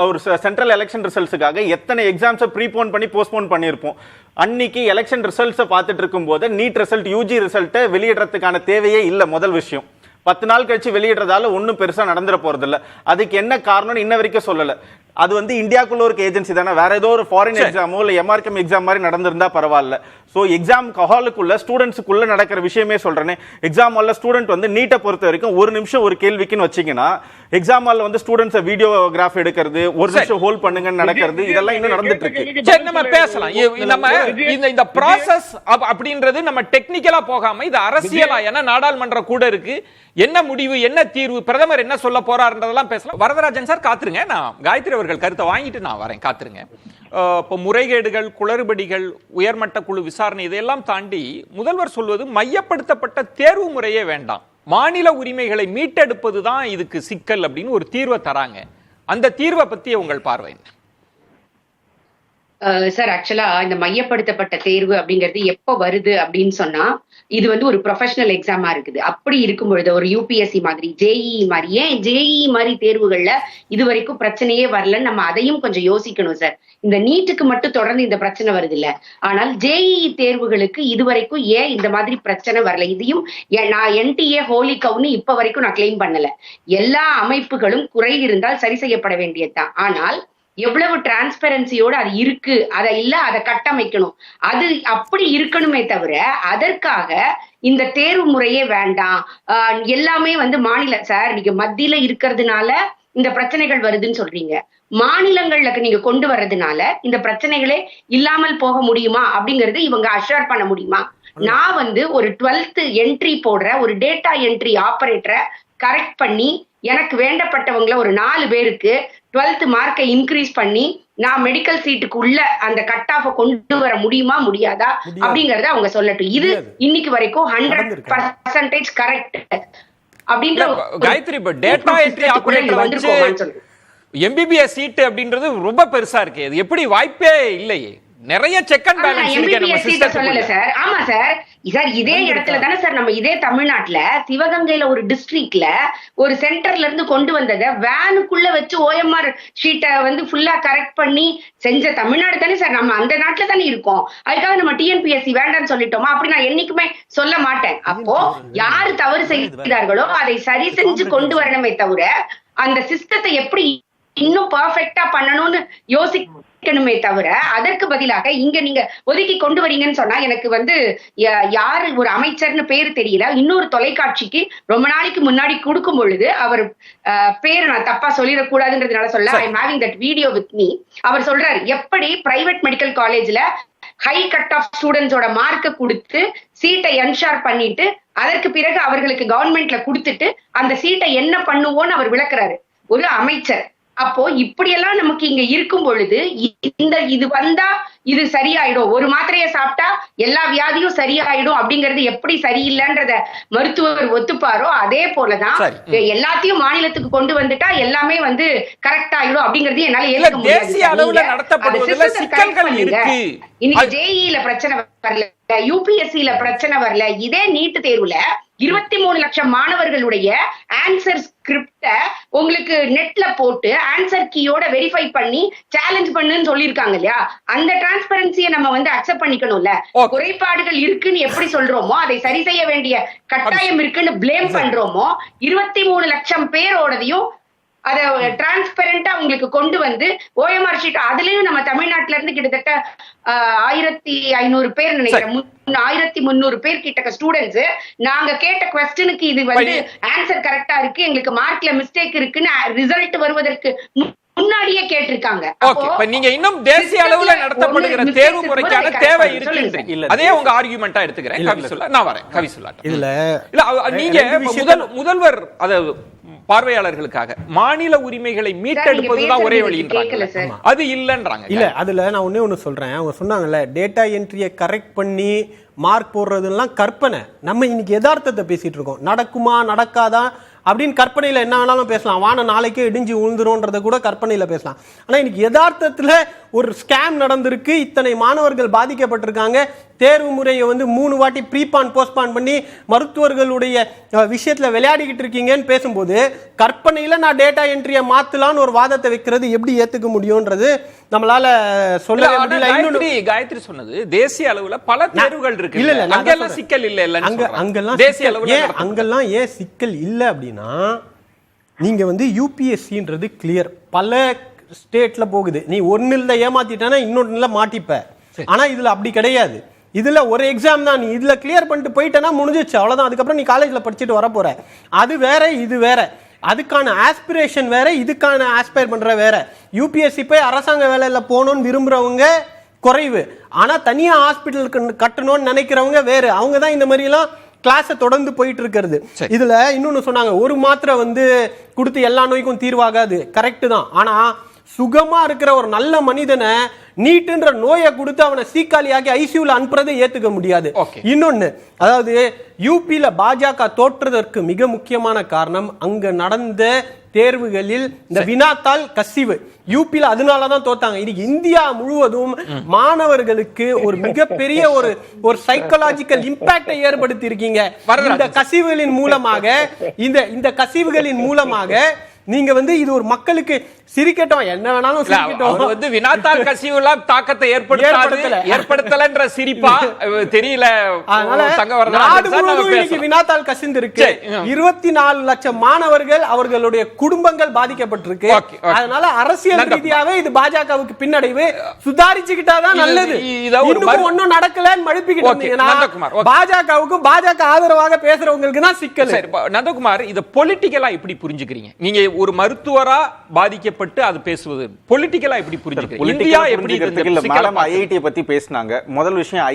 ஒரு சென்ட்ரல் எலெக்ஷன் ரிசல்ட்ஸுக்காக எத்தனை எக்ஸாம்ஸை ப்ரீபோன் பண்ணி போஸ்ட்போன் பண்ணியிருப்போம். அன்னைக்கு எலெக்ஷன் ரிசல்ட்ஸை பார்த்துட்டு இருக்கும் போது நீட் ரிசல்ட் யூஜி ரிசல்ட்டை வெளியிடறதுக்கான தேவையே இல்லை. முதல் விஷயம், 10 நாள் கழிச்சு வெளியிடுறதால ஒன்றும் பெருசா நடந்துட போறது இல்லை. அதுக்கு என்ன காரணம்னு இன்ன வரைக்கும் சொல்லல. அது வந்து இந்தியாக்குள்ள ஒரு ஏஜென்சி தானே, வேற ஏதோ ஒரு ஃபாரின் எக்ஸாமோ இல்ல எம்ஆர்கம் எக்ஸாம் மாதிரி நடந்திருந்தா பரவாயில்ல. சோ எக்ஸாம் ஹாலுக்குள்ள ஸ்டூடெண்ட்ஸுக்குள்ள நடக்கிற விஷயமே சொல்றேன். எக்ஸாம் ஹால்ல ஸ்டூடெண்ட் வந்து நீட்டை பொறுத்த வரைக்கும் ஒரு நிமிஷம் ஒரு கேள்விக்குன்னு வச்சீங்கன்னா, எக்ஸாம் ஹால்ல வந்து ஸ்டூடெண்ட்ஸ் வீடியோகிராஃப் எடுக்கிறது, ஒரு நிமிஷம் ஹோல்ட் பண்ணுங்கன்னு நடக்கிறது, இதெல்லாம் இன்னும் நடந்துட்டு இருக்கு. சரி, நம்ம பேசலாம். நம்ம இந்த ப்ராசஸ் அப்படின்றது நம்ம டெக்னிக்கலா போகாம இது அரசியலா, ஏன்னா நாடாளுமன்றம் கூட இருக்கு. என்ன முடிவு, என்ன தீர்வு, பிரதமர் என்ன சொல்ல போறாருன்றதெல்லாம் பேசலாம். வரதராஜன் சார் காத்துருங்க, நான் காயத்ரி அவர்கள் கருத்தை வாங்கிட்டு நான் வரேன், காத்துருங்க. இப்போ முறைகேடுகள், குளறுபடிகள், உயர்மட்ட குழு விசாரணை இதையெல்லாம் தாண்டி முதல்வர் சொல்வது மையப்படுத்தப்பட்ட தேர்வு முறையே வேண்டாம், மாநில உரிமைகளை மீட்டெடுப்பது தான் இதுக்கு சிக்கல் அப்படின்னு ஒரு தீர்வை தராங்க. அந்த தீர்வை பத்தி உங்கள் பார்வை என்ன? சார் ஆக்சுவலா இந்த மையப்படுத்தப்பட்ட தேர்வு அப்படிங்கிறது எப்ப வருது அப்படின்னு சொன்னா, இது வந்து ஒரு ப்ரொஃபஷனல் எக்ஸாமா இருக்குது. அப்படி இருக்கும் பொழுது ஒரு யூபிஎஸ்சி மாதிரி, ஜேஇஇ மாதிரி, ஏன் ஜேஇஇ மாதிரி தேர்வுகள்ல இது வரைக்கும் பிரச்சனையே வரலன்னு நம்ம அதையும் கொஞ்சம் யோசிக்கணும் சார். இந்த நீட்டுக்கு மட்டும் தொடர்ந்து இந்த பிரச்சனை வருது இல்ல, ஆனால் ஜேஇஇ தேர்வுகளுக்கு இதுவரைக்கும் ஏன் இந்த மாதிரி பிரச்சனை வரல? இதையும் நான் என்டிஏ ஹோலி கவுன்னு இப்ப வரைக்கும் நான் கிளைம் பண்ணல. எல்லா அமைப்புகளும் குறை இருந்தால் சரி செய்யப்பட வேண்டியதுதான். ஆனால் எவ்வளவு டிரான்ஸ்பரன்சியோட அது இருக்கு, அதை கட்டமைக்கணும். அது அப்படி இருக்கணுமே தவிர அதற்காக இந்த தேர்வு முறையே வேண்டாம், எல்லாமே வந்து மாநில சார் நீங்க மத்தியில இருக்கிறதுனால இந்த பிரச்சனைகள் வருதுன்னு சொல்றீங்க, மாநிலங்கள்ல நீங்க கொண்டு வர்றதுனால இந்த பிரச்சனைகளே இல்லாமல் போக முடியுமா அப்படிங்கறது இவங்க அஷ்யூர் பண்ண முடியுமா? நான் வந்து ஒரு 12th என்ட்ரி போடுற ஒரு டேட்டா என்ட்ரி ஆபரேட்டரை கரெக்ட் பண்ணி எனக்கு வேண்டப்பட்டவங்கள ஒரு 4 பேருக்கு 12th மார்க்கை இன்க்ரீஸ் பண்ணி நான் மெடிக்கல் சீட்டுக்கு உள்ள அந்த கட் ஆஃப் கொண்டு வர முடியுமா முடியாதா அப்படிங்கறத அவங்க சொல்லட்டும். இது இன்னைக்கு வரைக்கும் 100% கரெக்ட் அப்படின்ற காயத்ரி. டேட்டா என்ட்ரி ஆபரேட்டர் வந்து எம்பிபிஎஸ் சீட் அப்படின்றது ரொம்ப பெருசா இருக்கு, அது எப்படி வாய்ப்பே இல்லையே. நிறைய செக் அண்ட் பேலன்ஸ் இருக்கு நம்ம சிஸ்டத்துல. சொல்லல சார். ஆமா சார், இதே இடத்துல தானே சார் நம்ம இதே தமிழ்நாட்டுல சிவகங்கையில ஒரு டிஸ்ட்ரிக்ட்ல ஒரு சென்டர்ல இருந்து கொண்டு வந்ததை வேனுக்குள்ள வச்சு ஓஎம்ஆர் ஷீட்டை வந்து ஃபுல்லா கரெக்ட் பண்ணி செஞ்ச தமிழ்நாடு தானே சார். நம்ம அந்த நாட்டுல தானே இருக்கோம். அதுக்காக நம்ம டிஎன்பிஎஸ்சி வேண்டாம்னு சொல்லிட்டோமா? அப்படி நான் என்னைக்குமே சொல்ல மாட்டேன். அப்போ யாரு தவறு செய்கிறார்களோ அதை சரி செஞ்சு கொண்டு வரணுமே தவிர அந்த சிஸ்டத்தை எப்படி இன்னும் பர்ஃபெக்டா பண்ணணும்னு யோசிக்கணுமே தவிர அதற்கு பதிலாக இங்க நீங்க ஒதுக்கி கொண்டு வரீங்கன்னு சொன்னா எனக்கு வந்து யாரு ஒரு அமைச்சர்னு பேரு தெரியல. இன்னொரு தொலைக்காட்சிக்கு ரொம்ப நாளைக்கு முன்னாடி கொடுக்கும் பொழுது அவர் பேரு நான் தப்பா சொல்லிடக்கூடாதுன்றதுனால சொல்ல, I am having that video with me. அவர் சொல்றாரு எப்படி பிரைவேட் மெடிக்கல் காலேஜ்ல ஹை கட் ஆஃப் ஸ்டூடெண்ட்ஸோட மார்க்க கொடுத்து சீட்டை என்ஷூர் பண்ணிட்டு அதற்கு பிறகு அவர்களுக்கு கவர்மெண்ட்ல கொடுத்துட்டு அந்த சீட்டை என்ன பண்ணுவோன்னு அவர் விளக்குறாரு, ஒரு அமைச்சர். அப்போ இப்படியெல்லாம் நமக்கு இங்க இருக்கும் பொழுது இது வந்தா இது சரியாயிடும், ஒரு மாத்திரையை சாப்பிட்டா எல்லா வியாதியும் சரியாயிடும் அப்படிங்கிறது எப்படி சரியில்லைன்றத மருத்துவர் ஒத்துப்பாரோ அதே போலதான் எல்லாத்தையும் மாநிலத்துக்கு கொண்டு வந்துட்டா எல்லாமே வந்து கரெக்ட் ஆயிடும் அப்படிங்கறது என்னால ஏற்க முடியாது. இன்னைக்கு ஜேஇல பிரச்சனை வரல, யூபிஎஸ்சில பிரச்சனை வரல, இதே நீட் தேர்வுல 23 லட்சம் மாணவர்களுடைய ஆன்சர் ஸ்கிரிப்ட உங்களுக்கு நெட்ல போட்டு ஆன்சர் கீயோட வெரிஃபை பண்ணி சேலஞ்ச் பண்ணுன்னு சொல்லிருக்காங்க இல்லையா? அந்த டிரான்ஸ்பரன்சியை நம்ம வந்து அக்செப்ட் பண்ணிக்கணும்ல. குறைபாடுகள் இருக்குன்னு எப்படி சொல்றோமோ அதை சரி செய்ய வேண்டிய கட்டாயம் இருக்குன்னு பிளேம் பண்றோமோ 23 லட்சம் பேரோடதையும் அதை டிரான்ஸ்பரண்டா உங்களுக்கு கொண்டு வந்து ஓஎம்ஆர் ஷீட் அதுலயும் நம்ம தமிழ்நாட்டுல இருந்து கிட்டத்தட்ட 1500 பேர் நினைக்கிறேன், 1300 பேர் கிட்ட ஸ்டூடெண்ட்ஸ் நாங்க கேட்ட குவெஸ்டனுக்கு இது வந்து ஆன்சர் கரெக்டா இருக்கு, எங்களுக்கு மார்க்ல மிஸ்டேக் இருக்குன்னு ரிசல்ட் வருவதற்கு முன்னாடியே கேட்டிருக்காங்க. நீங்க இன்னும் தேசிய அளவுல நடத்தப்படுகிற தேர்வு முறைக்கான தேவை இருக்கு, அதே உங்க ஆர்குமெண்டா எடுத்துக்கிறேன். கவி சொல்ல நான் வரேன். கவி சொல்ல இதுல நீங்க முதல்வர் அத பார்வையாளர்களுக்காக மாநில உரிமைகளை மீட்டெடுப்பதுதான் ஒரே வழின்றாங்க. அது இல்லன்றாங்க. இல்ல அதுல நான் ஒண்ணு சொல்றேன். அவங்க சொன்னாங்கல்ல டேட்டா என்ட்ரியை கரெக்ட் பண்ணி மார்க் போடுறதுலாம் கற்பனை. நம்ம இன்னைக்கு யதார்த்தத்தை பேசிட்டு இருக்கோம். நடக்குமா நடக்காதா அப்படின்னு கற்பனையில என்ன வேணாலும் பேசலாம். வானம் நாளைக்கே இடிஞ்சு விழுந்துரும்ன்றத கூட கற்பனையில பேசலாம். ஆனா இன்னைக்கு யதார்த்தத்துல ஒரு ஸ்கேம் நடந்திருக்கு. இத்தனை மாணவர்கள் பாதிக்கப்பட்டிருக்காங்க. தேர்வு முறையை 3 வாட்டி ப்ரீபான் போஸ்ட்பான் பண்ணி மருத்துவர்களுடைய விஷயத்துல விளையாடிக்கிட்டு இருக்கீங்கன்னு பேசும்போது கற்பனையில நான் டேட்டா என்ட்ரியை மாத்தலான்னு ஒரு வாதத்தை வைக்கிறது எப்படி ஏத்துக்க முடியும்ன்றது நம்மளால சொல்லவே முடியல. காயத்ரி சொன்னது தேசிய அளவுல பல தேர்வுகள் இருக்கு. இல்ல அங்கெல்லாம் சிக்கல் இல்ல. அங்கெல்லாம் தேசிய அளவுல அங்கெல்லாம் ஏன் சிக்கல் இல்ல அப்படின்னா நீங்க யூபிஎஸ்சின்றது கிளியர் பல ஸ்டேட்ல போகுது. நீ ஒன்னுல ஏமாத்திட்டானா இன்னொன்னுல மாட்டிப்ப. ஆனா இதுல அப்படி கிடையாது. இதுல ஒரு எக்ஸாம் தான். நீ இதுல கிளியர் பண்ணிட்டு போயிட்டனா முடிஞ்சிச்சு, அவ்வளவுதான். அதுக்கப்புறம் நீ காலேஜ்ல படிச்சுட்டு வர போற. அது வேற இது வேற. அதுக்கான ஆஸ்பிரேஷன் வேற, இதுக்கான ஆஸ்பயர் பண்ற வேற. யூபிஎஸ்சி போய் அரசாங்க வேலையில போகணும்னு விரும்புறவங்க குறைவு. ஆனா தனியா ஹாஸ்பிட்டல் கட்டணும்னு நினைக்கிறவங்க வேறு. அவங்க தான் இந்த மாதிரி எல்லாம் கிளாஸை தொடர்ந்து போயிட்டு இருக்கிறது. இதுல இன்னொன்னு சொன்னாங்க, ஒரு மாத்திரை கொடுத்து எல்லா நோய்க்கும் தீர்வாகாது. கரெக்ட் தான். ஆனா சுகமா இருக்கிற ஒரு நல்ல மனிதனை நீட்டுன்ற நோயை கொடுத்து அவனை சீக்காளியாக்கி ஐசியூல அனுப்புறதை ஏத்துக்க முடியாது. இன்னொன்னு, அதாவது யூபியில பாஜக தோற்றதற்கு மிக முக்கியமான காரணம் அங்க நடந்த தேர்வுகளில் இந்த வினாத்தாள் கசிவு. யூபியில அதனாலதான் தோத்தாங்க. இன்னைக்கு இந்தியா முழுவதும் மாணவர்களுக்கு ஒரு மிகப்பெரிய ஒரு சைக்கலாஜிக்கல் இம்பாக்டை ஏற்படுத்தி இருக்கீங்க இந்த கசிவுகளின் மூலமாக. இந்த கசிவுகளின் மூலமாக நீங்க இது ஒரு மக்களுக்கு சிரிக்கட்டும், என்ன வேணாலும் சிரிக்கட்டும். வினாத்தாள் கசிவுலாம் தாக்கத்தை ஏற்படுத்தலன்ற சிரிப்பா தெரியல. வினாத்தாள் கசிந்து இருக்கு. 24 லட்சம் மாணவர்கள் அவர்களுடைய குடும்பங்கள் பாதிக்கப்பட்டிருக்கு. அதனால அரசியல் ரீதியாவே இது பாஜகவுக்கு பின்னடைவு. சுதாரிச்சுக்கிட்டாதான் நல்லது. ஒன்னும் நடக்கலன்னு மழுப்பிக்கிட்டு பாஜகவுக்கும் பாஜக ஆதரவாக பேசுறவங்களுக்கு தான் சிக்கல். நந்தகுமார், இத பொலிட்டிக்கலா எப்படி புரிஞ்சுக்கிறீங்க? நீங்க ஒரு மருத்துவரா பாதிக்கப்பட்டு அது பேசுவது பொலிட்டிக்கலா எப்படி புரிஞ்சுக்கிறீங்க? இந்தியா எப்படி மேடம் ஐஐடி பத்தி பேசினாங்க. முதல் விஷயம்,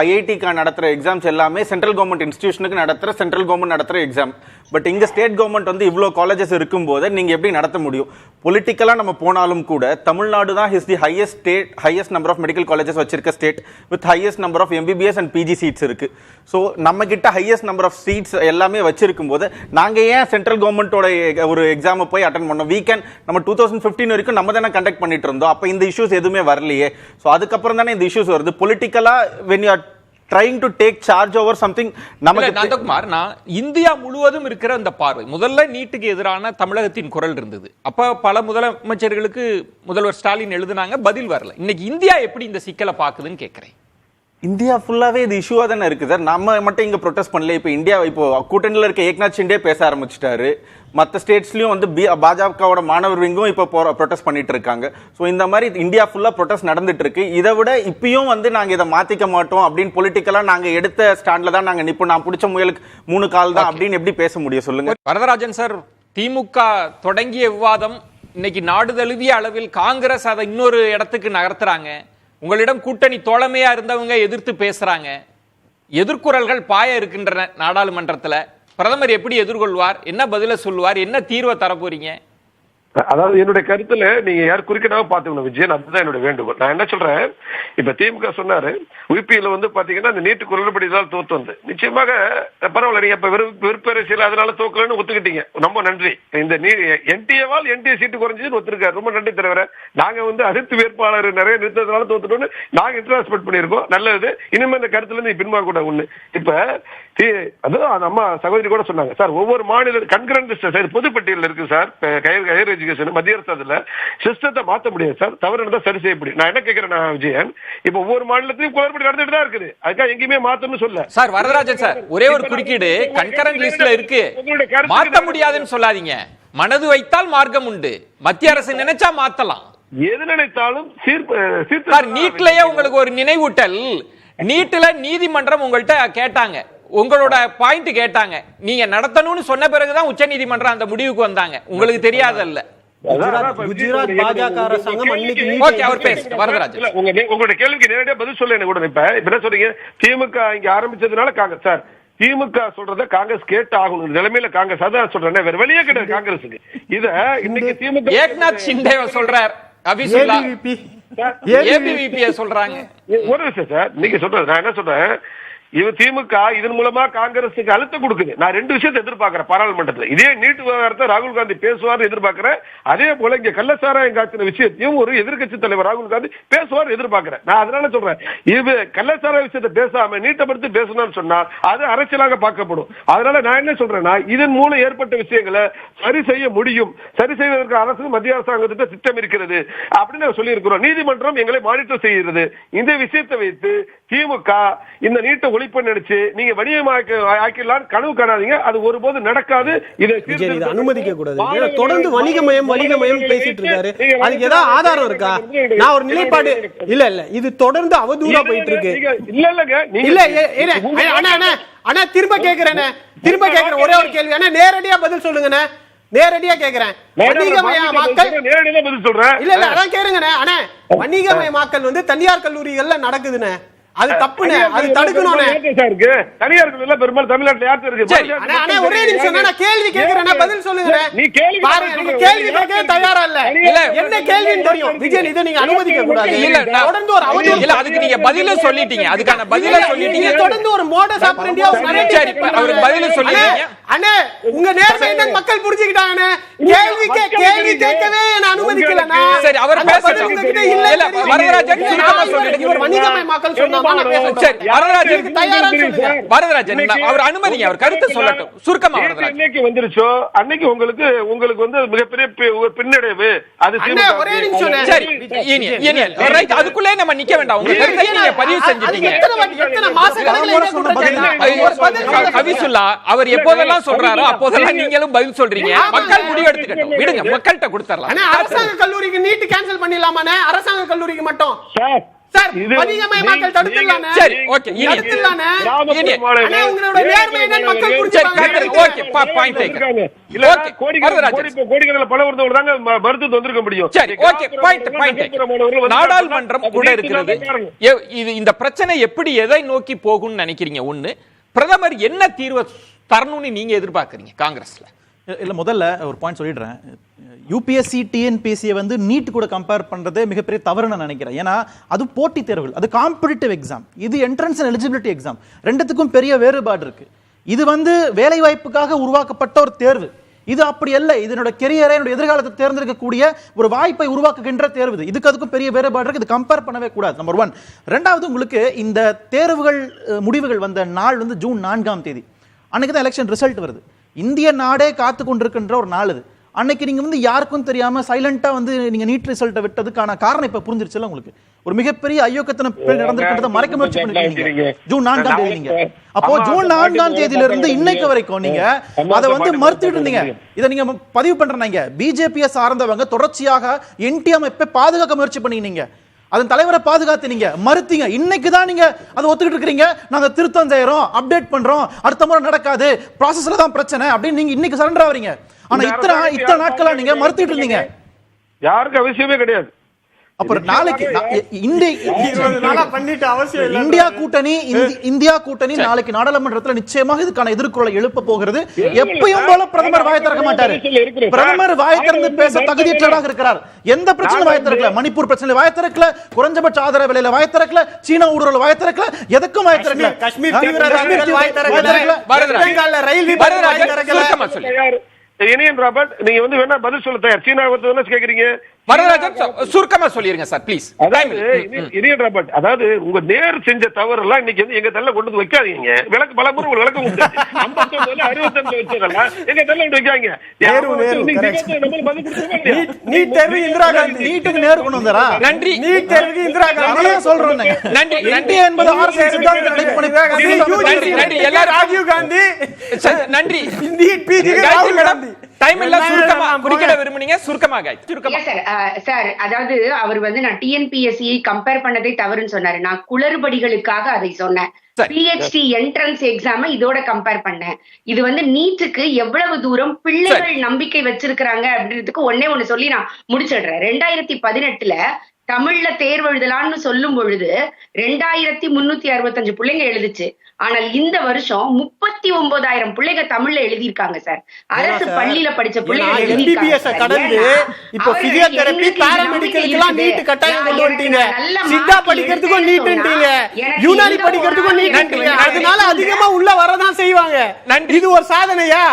ஐஐடிக்கு நடத்துற எக்ஸாம்ஸ் எல்லாமே சென்ட்ரல் கவர்மெண்ட் இன்ஸ்டிடியூஷனுக்கு நடத்துற சென்ட்ரல் கவர்மெண்ட் நடத்துற எக்ஸாம். பட் இங்க ஸ்டேட் கவர்மெண்ட் இவ்ளோ காலேஜஸ் இருக்கும்போது நீங்க எப்படி நடத்த முடியும்? பொலிட்டிக்கலா நம்ம போனாலும் கூட தமிழ்நாடு தான் is the highest number of medical colleges வச்சிருக்க state with highest number of MBBS and PG seats இருக்கு. ஸோ நம்ம கிட்ட ஹையஸ்ட் நம்பர் ஆஃப் சீட்ஸ் எல்லாமே வச்சிருக்கும் போது நாங்க ஏன் சென்ட்ரல் கவர்மெண்டோட ஒரு எக்ஸாம் போய் அட்டன் பண்ணோம்? வீக்கெண்ட் நம்ம 2015 வரைக்கும் நம்ம தானே கண்டக்ட் பண்ணிட்டு இருந்தோம். அப்ப இந்த இஷ்யூஸ் எதுவுமே வரலையே. ஸோ அதுக்கப்புறம் தானே இந்த இஷ்யூஸ் வருது. பொலிட்டிக்கலா when you are trying to take charge over something. நமக்கு நந்தகுமார், நான் இந்தியா முழுவதும் இருக்கிற அந்த பார்வை, முதல்ல நீட்டுக்கு எதிரான தமிழகத்தின் குரல் இருந்தது. அப்ப பல முதலமைச்சர்களுக்கு முதல்வர் ஸ்டாலின் எழுதினாங்க, பதில் வரல. இன்னைக்கு இந்தியா எப்படி இந்த சிக்கலை பாக்குதுன்னு கேட்கிறேன். இந்தியா ஃபுல்லாவே இது இஷ்யூவா தானே இருக்கு சார். நம்ம மட்டும் இங்க ப்ரொடெஸ்ட் பண்ணல. இப்போ இந்தியா கூட்டணியில இருக்க ஏக்நாத் ஷிண்டே பேச ஆரம்பிச்சிட்டாரு. மற்ற ஸ்டேட்ஸ்லயும் பாஜகவோட மாணவர் விங்கும் இப்போ ப்ரொடெஸ்ட் பண்ணிட்டு இருக்காங்க. ஸோ இந்த மாதிரி இந்தியா ஃபுல்லா ப்ரொடெஸ்ட் நடந்துட்டு இருக்கு. இதை விட இப்பயும் நாங்க இதை மாத்திக்க மாட்டோம் அப்படின்னு பொலிட்டிக்கலா நாங்க எடுத்த ஸ்டாண்ட்ல தான் நாங்க நிப்போம். நான் பிடிச்ச முயலுக்கு 3 கால் தான் அப்படின்னு எப்படி பேச முடியும் சொல்லுங்க? வரதராஜன் சார், திமுக தொடங்கிய விவாதம் இன்னைக்கு நாடு தழுவிய அளவில் காங்கிரஸ் அதை இன்னொரு இடத்துக்கு நகர்த்துறாங்க. உங்களிடம் கூட்டணி தோழமையா இருந்தவங்க எதிர்த்து பேசுறாங்க. எதிர்குறல்கள் பாய இருக்கின்றன நாடாளுமன்றத்துல. பிரதமர் எப்படி எதிர்கொள்வார்? என்ன பதில சொல்லுவார்? என்ன தீர்வை தர போறீங்க? அதாவது என்னுடைய கருத்துல நீங்க யார் குறுக்கிடாம பாத்துக்கணும் விஜயன். அதுதான் என்னோட வேண்டுகோள். நான் என்ன சொல்றேன், இப்ப திமுக சொன்னாரு யூபியில பாத்தீங்கன்னா அந்த நீட்டு குரல்படிதான் தோத்து வந்து நிச்சயமாக பரவாயில்ல. நீங்க இப்ப விருப்பரசியல் அதனால தோக்கலன்னு ஒத்துக்கிட்டீங்க, ரொம்ப நன்றி. இந்த என்டிஏவால் என்டிஏ சீட்டு குறைஞ்சதுன்னு ஒத்துருக்காரு, ரொம்ப நன்றி. தவிர நாங்க அடுத்து வேட்பாளர் நிறைய நிறுத்ததுனால தோத்துட்டோம்னு நாங்க இன்ட்ரான்ஸ்பெக்ட் பண்ணிருக்கோம். நல்லது. இனிமே இந்த கருத்துல இருந்து பின்வாங்க கூட ஒண்ணு. இப்ப அதுதான் அம்மா சகோதரி கூட சொன்னாங்க சார், ஒவ்வொரு மாநில கன்கரண்ட் லிஸ்ட் பொதுப்பட்டியல் இருக்கு சார். ஹையர் எஜுகேஷன் மத்திய அரசு சிஸ்டத்தை மாத்த முடியாது சார். தவறு சரி செய்ய முடியும். நான் என்ன கேட்கிறேன் விஜயன், இப்ப ஒவ்வொரு மாநிலத்திலும் குளறுபடி நடந்துட்டு தான் இருக்குது. அதுக்காக எங்கேயுமே மாத்தணும்னு சொல்ல சார். வரதராஜன் சார், ஒரே ஒரு குறுக்கீடு, கன்கரண்ட் லிஸ்ட்ல இருக்கு, மாத்த முடியாதுன்னு சொல்லாதீங்க. மனது வைத்தால் மார்க்கம் உண்டு. மத்திய அரசு நினைச்சா மாத்தலாம். எது நினைத்தாலும் நீட்லயே உங்களுக்கு ஒரு நினைவூட்டல். நீட்ல நீதிமன்றம் உங்கள்கிட்ட கேட்டாங்க, உங்களோட பாயிண்ட் கேட்டாங்க, நீங்க நடத்தணும்னு சொன்ன பிறகுதான் உச்ச நீதிமன்றம் அந்த முடிவுக்கு வந்தாங்க. உங்களுக்கு தெரியாதல்ல? குஜராத் பாஜக அரசாங்கம் உங்களுடைய கேள்விக்கு நேரடியா பதில் சொல்ல என்ன கூட. இப்ப என்ன சொல்றீங்க, திமுக இங்க ஆரம்பிச்சதுனால காங்கிரஸ் சார், திமுக சொல்றத காங்கிரஸ் கேட்டு ஆகணும் நிலைமையில காங்கிரஸ் அதான் சொல்றேன், வேற வழியே கிடையாது காங்கிரஸுக்கு. இத இன்னைக்கு திமுக ஏக்நாத் ஷிண்டே சொல்றார், அபிசுல்லா ஏபிவிபி சொல்றாங்க. ஒரு விஷயம் சார், நீங்க சொல்றது நான் என்ன சொல்றேன், திமுக இதன் மூலமா காங்கிரஸுக்கு அழுத்தம் கொடுக்குது. நான் ரெண்டு விஷயத்தை எதிர்பார்க்கிறேன் பாராளுமன்றத்தில். இதே நீட் விவகாரத்தை ராகுல் காந்தி பேசுவார் எதிர்பார்க்கிறேன். அதே போல இங்க கள்ளச்சாராயம் காய்ச்சின விஷயத்தையும் ஒரு எதிர்க்கட்சி தலைவர் ராகுல் காந்தி பேசுவார் எதிர்பார்க்கிறேன். நான் அதனால சொல்றேன், இது கள்ளச்சாராய விஷயத்தை பேசாம நீட்டை படுத்தி பேசணும்னு சொன்னால் அது அரசியலாக பார்க்கப்படும். அதனால நான் என்ன சொல்றேன்னா, இதன் மூலம் ஏற்பட்ட விஷயங்களை சரி செய்ய முடியும். சரி செய்வதற்கு அரசு மத்திய அரசாங்கத்திட்ட திட்டம் இருக்கிறது அப்படின்னு சொல்லி இருக்கிறோம். நீதிமன்றம் எங்களை மானிட்டர் செய்கிறது. இந்த விஷயத்தை வைத்து திமுக இந்த நீட்டை ஒழிப்பு நினைச்சு நீங்க வணிகமாக்கலாம் கனவு காணாதீங்க. அது ஒருபோது நடக்காது. இதை அனுமதிக்க கூடாது. தொடர்ந்து வணிகமயம் பேசிட்டு இருக்காரு. அதுக்கு ஏதாவது ஆதாரம் இருக்கா? நான் ஒரு நிலைப்பாடு இல்ல இது தொடர்ந்து அவதூறா போயிட்டு இருக்கு. ஆனா திரும்ப கேக்குறேன் ஒரே ஒரு கேள்வி. ஆனா நேரடியா பதில் சொல்லுங்க. நேரடியா கேக்குறேன். வணிகமயமாக்கல் நேரடியா பதில் சொல்றேன். இல்ல அதான் கேளுங்கண்ணே. ஆனா வணிகமயமாக்கல் வந்து தனியார் கல்லூரிகள்ல நடக்குதுன்னு, அது தப்புனே, அது தடுக்கணும்னே. தனியார் கல்லூரில பெரும்பாலும் தமிழ்நாட்டுல யார் இருக்கு? அண்ணா ஒரே நிமிஷம், நான் கேள்வி கேக்குறேன், பதில் சொல்லுங்க. நீ கேள்வி பாருங்க, கேள்வி கேட்க தயாரா இல்ல. என்ன கேள்வின்னு தெரியும் விஜயன், இதை நீங்க அனுமதிக்க கூடாது. இல்ல தொடர்ந்து ஒரு அவதூறு இல்ல, அதுக்கு நீங்க பதில சொல்லிட்டீங்க, அதுக்கான பதில சொல்லிட்டீங்க. தொடர்ந்து ஒரு மோடஸ் ஆபரண்டியா அவர் பதில சொல்லிட்டீங்க. அண்ணே உங்க நேர்மை என்னன்னு மக்கள் புரிஞ்சுக்கிட்டாங்க. கேள்வி கேட்கவே நான் அனுமதிக்கலனா சரி, அவர் பேசட்டும். இல்ல வரதராஜன் சுருக்கமா சொல்லிடுங்க. இவர் வணிகமயமாக்கல் சொன்னா வரதராஜன் அவர் அனுமதிங்க, அவர் கருத்து சொல்லட்டும் சுருக்கமா. அன்னைக்கு வந்துருச்சோ அன்னைக்கு உங்களுக்கு வந்து மிகப்பெரிய பின்னடைவு. அது ஒரே நிமிஷம் சரி, ரைட், அதுக்குள்ளே நம்ம நிக்க வேண்டாம். உங்க கருத்தை நீங்க பதிவு செஞ்சிட்டீங்க. அபிசுல்லா அவர் எப்போதெல்லாம் சொல்றாரோ அப்போதெல்லாம் நீங்களும் பதில் சொல்றீங்க. மக்கள் முடிவு எடுத்துக்கட்டும், விடுங்க, மக்கள்கிட்ட கொடுத்துடலாம். அரசாங்க கல்லூரிக்கு நீட் கேன்சல் பண்ணிடலாமானே? அரசாங்க கல்லூரிக்கு மட்டும் சார் வணிகமயமாக்கல் தடுத்துடலானே? சரி, ஓகே, தடுத்துடலானே. அண்ணா உங்களோட நேர்மை என்னன்னு மக்கள் புரிஞ்சுப்பாங்க. Okay, point taken. ஓகே, கோடிக்கணக்கில் பணம் வருதவங்க தாங்க மருத்துவம் வந்திருக்க முடியும். சரி, ஓகே, பாயிண்ட். நாடாளுமன்றம் கூட இருக்கிறது. இது இந்த பிரச்சனை எப்படி எதை நோக்கி போகும்னு நினைக்கிறீங்க? ஒண்ணு, பிரதமர் என்ன தீர்வு தரணும்னு நீங்க எதிர்பார்க்கறீங்க காங்கிரஸ்ல? இல்ல முதல்ல ஒரு பாயிண்ட் சொல்லிடுறேன். யூபிஎஸ்சி டிஎன்பிஎஸ்சியை வந்து நீட் கூட கம்பேர் பண்றதே மிகப்பெரிய தவறு நான் நினைக்கிறேன். ஏன்னா அது போட்டித் தேர்வுகள், அது காம்படிட்டிவ் எக்ஸாம், இது என்ட்ரன்ஸ் அண்ட் எலிஜிபிலிட்டி எக்ஸாம். ரெண்டுத்துக்கும் பெரிய வேறுபாடு இருக்கு. இது வந்து வேலை வாய்ப்புக்காக உருவாக்கப்பட்ட ஒரு தேர்வு. இது அப்படி அல்ல. இதனோட கெரியரை, என்னோட எதிர்காலத்தை தேர்ந்தெடுக்கக்கூடிய ஒரு வாய்ப்பை உருவாக்குகின்ற தேர்வு. இதுக்கு அதுக்கும் பெரிய வேறுபாடு இருக்கு. இது கம்பேர் பண்ணவே கூடாது. நம்பர் 1. ரெண்டாவது, உங்களுக்கு இந்த தேர்வுகள் முடிவுகள் வந்த நாள் வந்து ஜூன் 4ஆம் தேதி. அன்னைக்கு தான் எலெக்ஷன் ரிசல்ட் வருது. இந்திய நாடே காத்து கொண்டிருக்கின்ற ஒரு நாள் இது. அன்னைக்கு நீங்க வந்து யாருக்கும் தெரியாம சைலண்டா வந்து நீங்க நீட் ரிசல்ட்டை விட்டதுக்கான காரணம் இப்ப புரிஞ்சிருச்சுல உங்களுக்கு. ஒரு மிகப்பெரிய ஐயோக்கத்தன நடந்திருக்கிறத மறைக்க முயற்சி பண்ணிருக்கீங்க ஜூன் 4ஆம் தேதி நீங்க. அப்போ ஜூன் 4ஆம் தேதியில இருந்து இன்னைக்கு வரைக்கும் நீங்க அதை வந்து மறுத்துட்டு இருந்தீங்க. இதை நீங்க பதிவு பண்றீங்க. பிஜேபியை சார்ந்தவங்க தொடர்ச்சியாக என்டி அமைப்பை பாதுகாக்க முயற்சி பண்ணீங்க. அதன் தலைவரை பாதுகாத்தீங்க, மறுத்தீங்க. இன்னைக்கு தான் நீங்க அதை ஒத்துக்கிட்டு இருக்கீங்க. நாங்க திருத்தம் செய்யறோம், அப்டேட் பண்றோம், அடுத்த முறை நடக்காது, ப்ராசஸ்ல தான் பிரச்சனை அப்படின்னு நீங்க இன்னைக்கு சரண்டர் ஆவறீங்க. ஆனா இத்தனை நாட்களா நீங்க மறுத்துட்டு இருந்தீங்க. யாருக்கு அவசியமே கிடையாது. அப்புறம் நாளைக்கு இந்தியா கூட்டணி நாளைக்கு நாடாளுமன்றத்தில் நிச்சயமாக இதுக்கான எதிர்குரலை எழுப்ப போகிறது. எப்பயும் போல பிரதமர் வாய் திறக்க மாட்டாரு. பிரதமர் வாய் திறந்து பேச தகுதியற்றவராக இருக்கிறார். எந்த பிரச்சனை வாய் திறக்கல. மணிப்பூர் பிரச்சனை வாய் திறக்கல, குறைஞ்சபட்ச ஆதரவு விலையில வாய் திறக்கல, சீனா ஊடுருவல் வாய் திறக்கல, எதுக்கும் வாய் திறக்கல. காஷ்மீர் தீவிரவாதிகள் வாய் திறக்கல, பெங்கால்ல ரயில் விபத்து வாய் திறக்கல. இனியன் ராபர்ட், நீங்க வந்து வேணா பதில் சொல்ல தயார். சீனா வந்து கேக்குறீங்க. வரதராஜன் சுருக்கமா சொல்லிருங்க சார் ப்ளீஸ். இனியன் ராபர்ட், அதாவது உங்க நேர் செஞ்ச தவறு எல்லாம் இன்னைக்கு வந்து எங்க தள்ள கொண்டு வந்து வைக்காதீங்க. விளக்கு பல முறை ஒரு விளக்கம் உண்டு. 59 65 வச்சதெல்லாம் எங்க தள்ள கொண்டு வைக்காங்க. நீட் தேர்வு இந்திரா காந்தி, நீட்டுக்கு நேரு கொண்டு வந்தாரா? நன்றி. நீட் தேர்வு இந்திரா காந்தி சொல்றேன். நன்றி. நன்றி என்பது ஆர்எஸ்எஸ் சித்தாந்தத்தை நன்றி. நன்றி எல்லாரும். ராஜீவ் காந்தி நன்றி. நீட் பிஜி ராகுல் காந்தி. டைம் இல்ல, சுருக்கமா குறிக்கிட விரும்புனீங்க. சுருக்கமாக சார், அதாவது அவர் வந்து நான் டிஎன்பிஎஸ்சியை கம்பேர் பண்ணதை தவறுன்னு சொன்னாரு. நான் குளறுபடிகளுக்காக அதை சொன்னேன். பிஹெச்டி என்ட்ரன்ஸ் எக்ஸாம இதோட கம்பேர் பண்ணேன். இது வந்து நீட்டுக்கு எவ்வளவு தூரம் பிள்ளைகள் நம்பிக்கை வச்சிருக்கிறாங்க அப்படின்றதுக்கு ஒண்ணு சொல்லி நான் முடிச்சிடுறேன். 2018 தமிழ்ல தேர்வு எழுதலாம்னு சொல்லும் பொழுது 2365 பிள்ளைங்க எழுதுச்சு. ஆனால் இந்த வருஷம் 39,000 பிள்ளைங்க தமிழ்ல எழுதியிருக்காங்க சார். அரசு பள்ளியில படிச்ச பிள்ளைங்க MBBS கடந்து இப்போ பிசியோதெரபி பாராமெடிக்கலுக்குலாம் நீட் கட்டாயம் கொண்டு வந்துட்டீங்க. சித்தா படிக்கிறதுக்கும் நீட்ன்றீங்க, யூனானி படிக்கிறதுக்கும் நீட்ன்றீங்க. அதனால அதிகமா உள்ள வரதான் செய்வாங்க. நன்றி. இது ஒரு சாதனையா?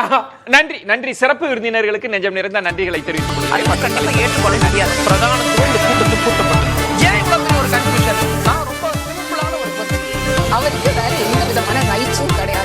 நன்றி நன்றி. சிறப்பு விருந்தினர்களுக்கு நெஞ்சம் நிறைந்த நன்றிகளை தெரிவித்துக் கொள்கிறேன். கண்டிப்பா ஏற்றுக்கொள்ள முடியாது. பிரதானத்துவம் இந்த கூட்டத்துக்கு கூட்டப்பட்டது. ஏன் இவ்வளவு பெரிய ஒரு கன்ஃபியூஷன்? நான் ரொம்ப சிம்பிளான ஒரு question. அவருக்கு வேற எந்த விதமான ரைட்ஸும் கிடையாது.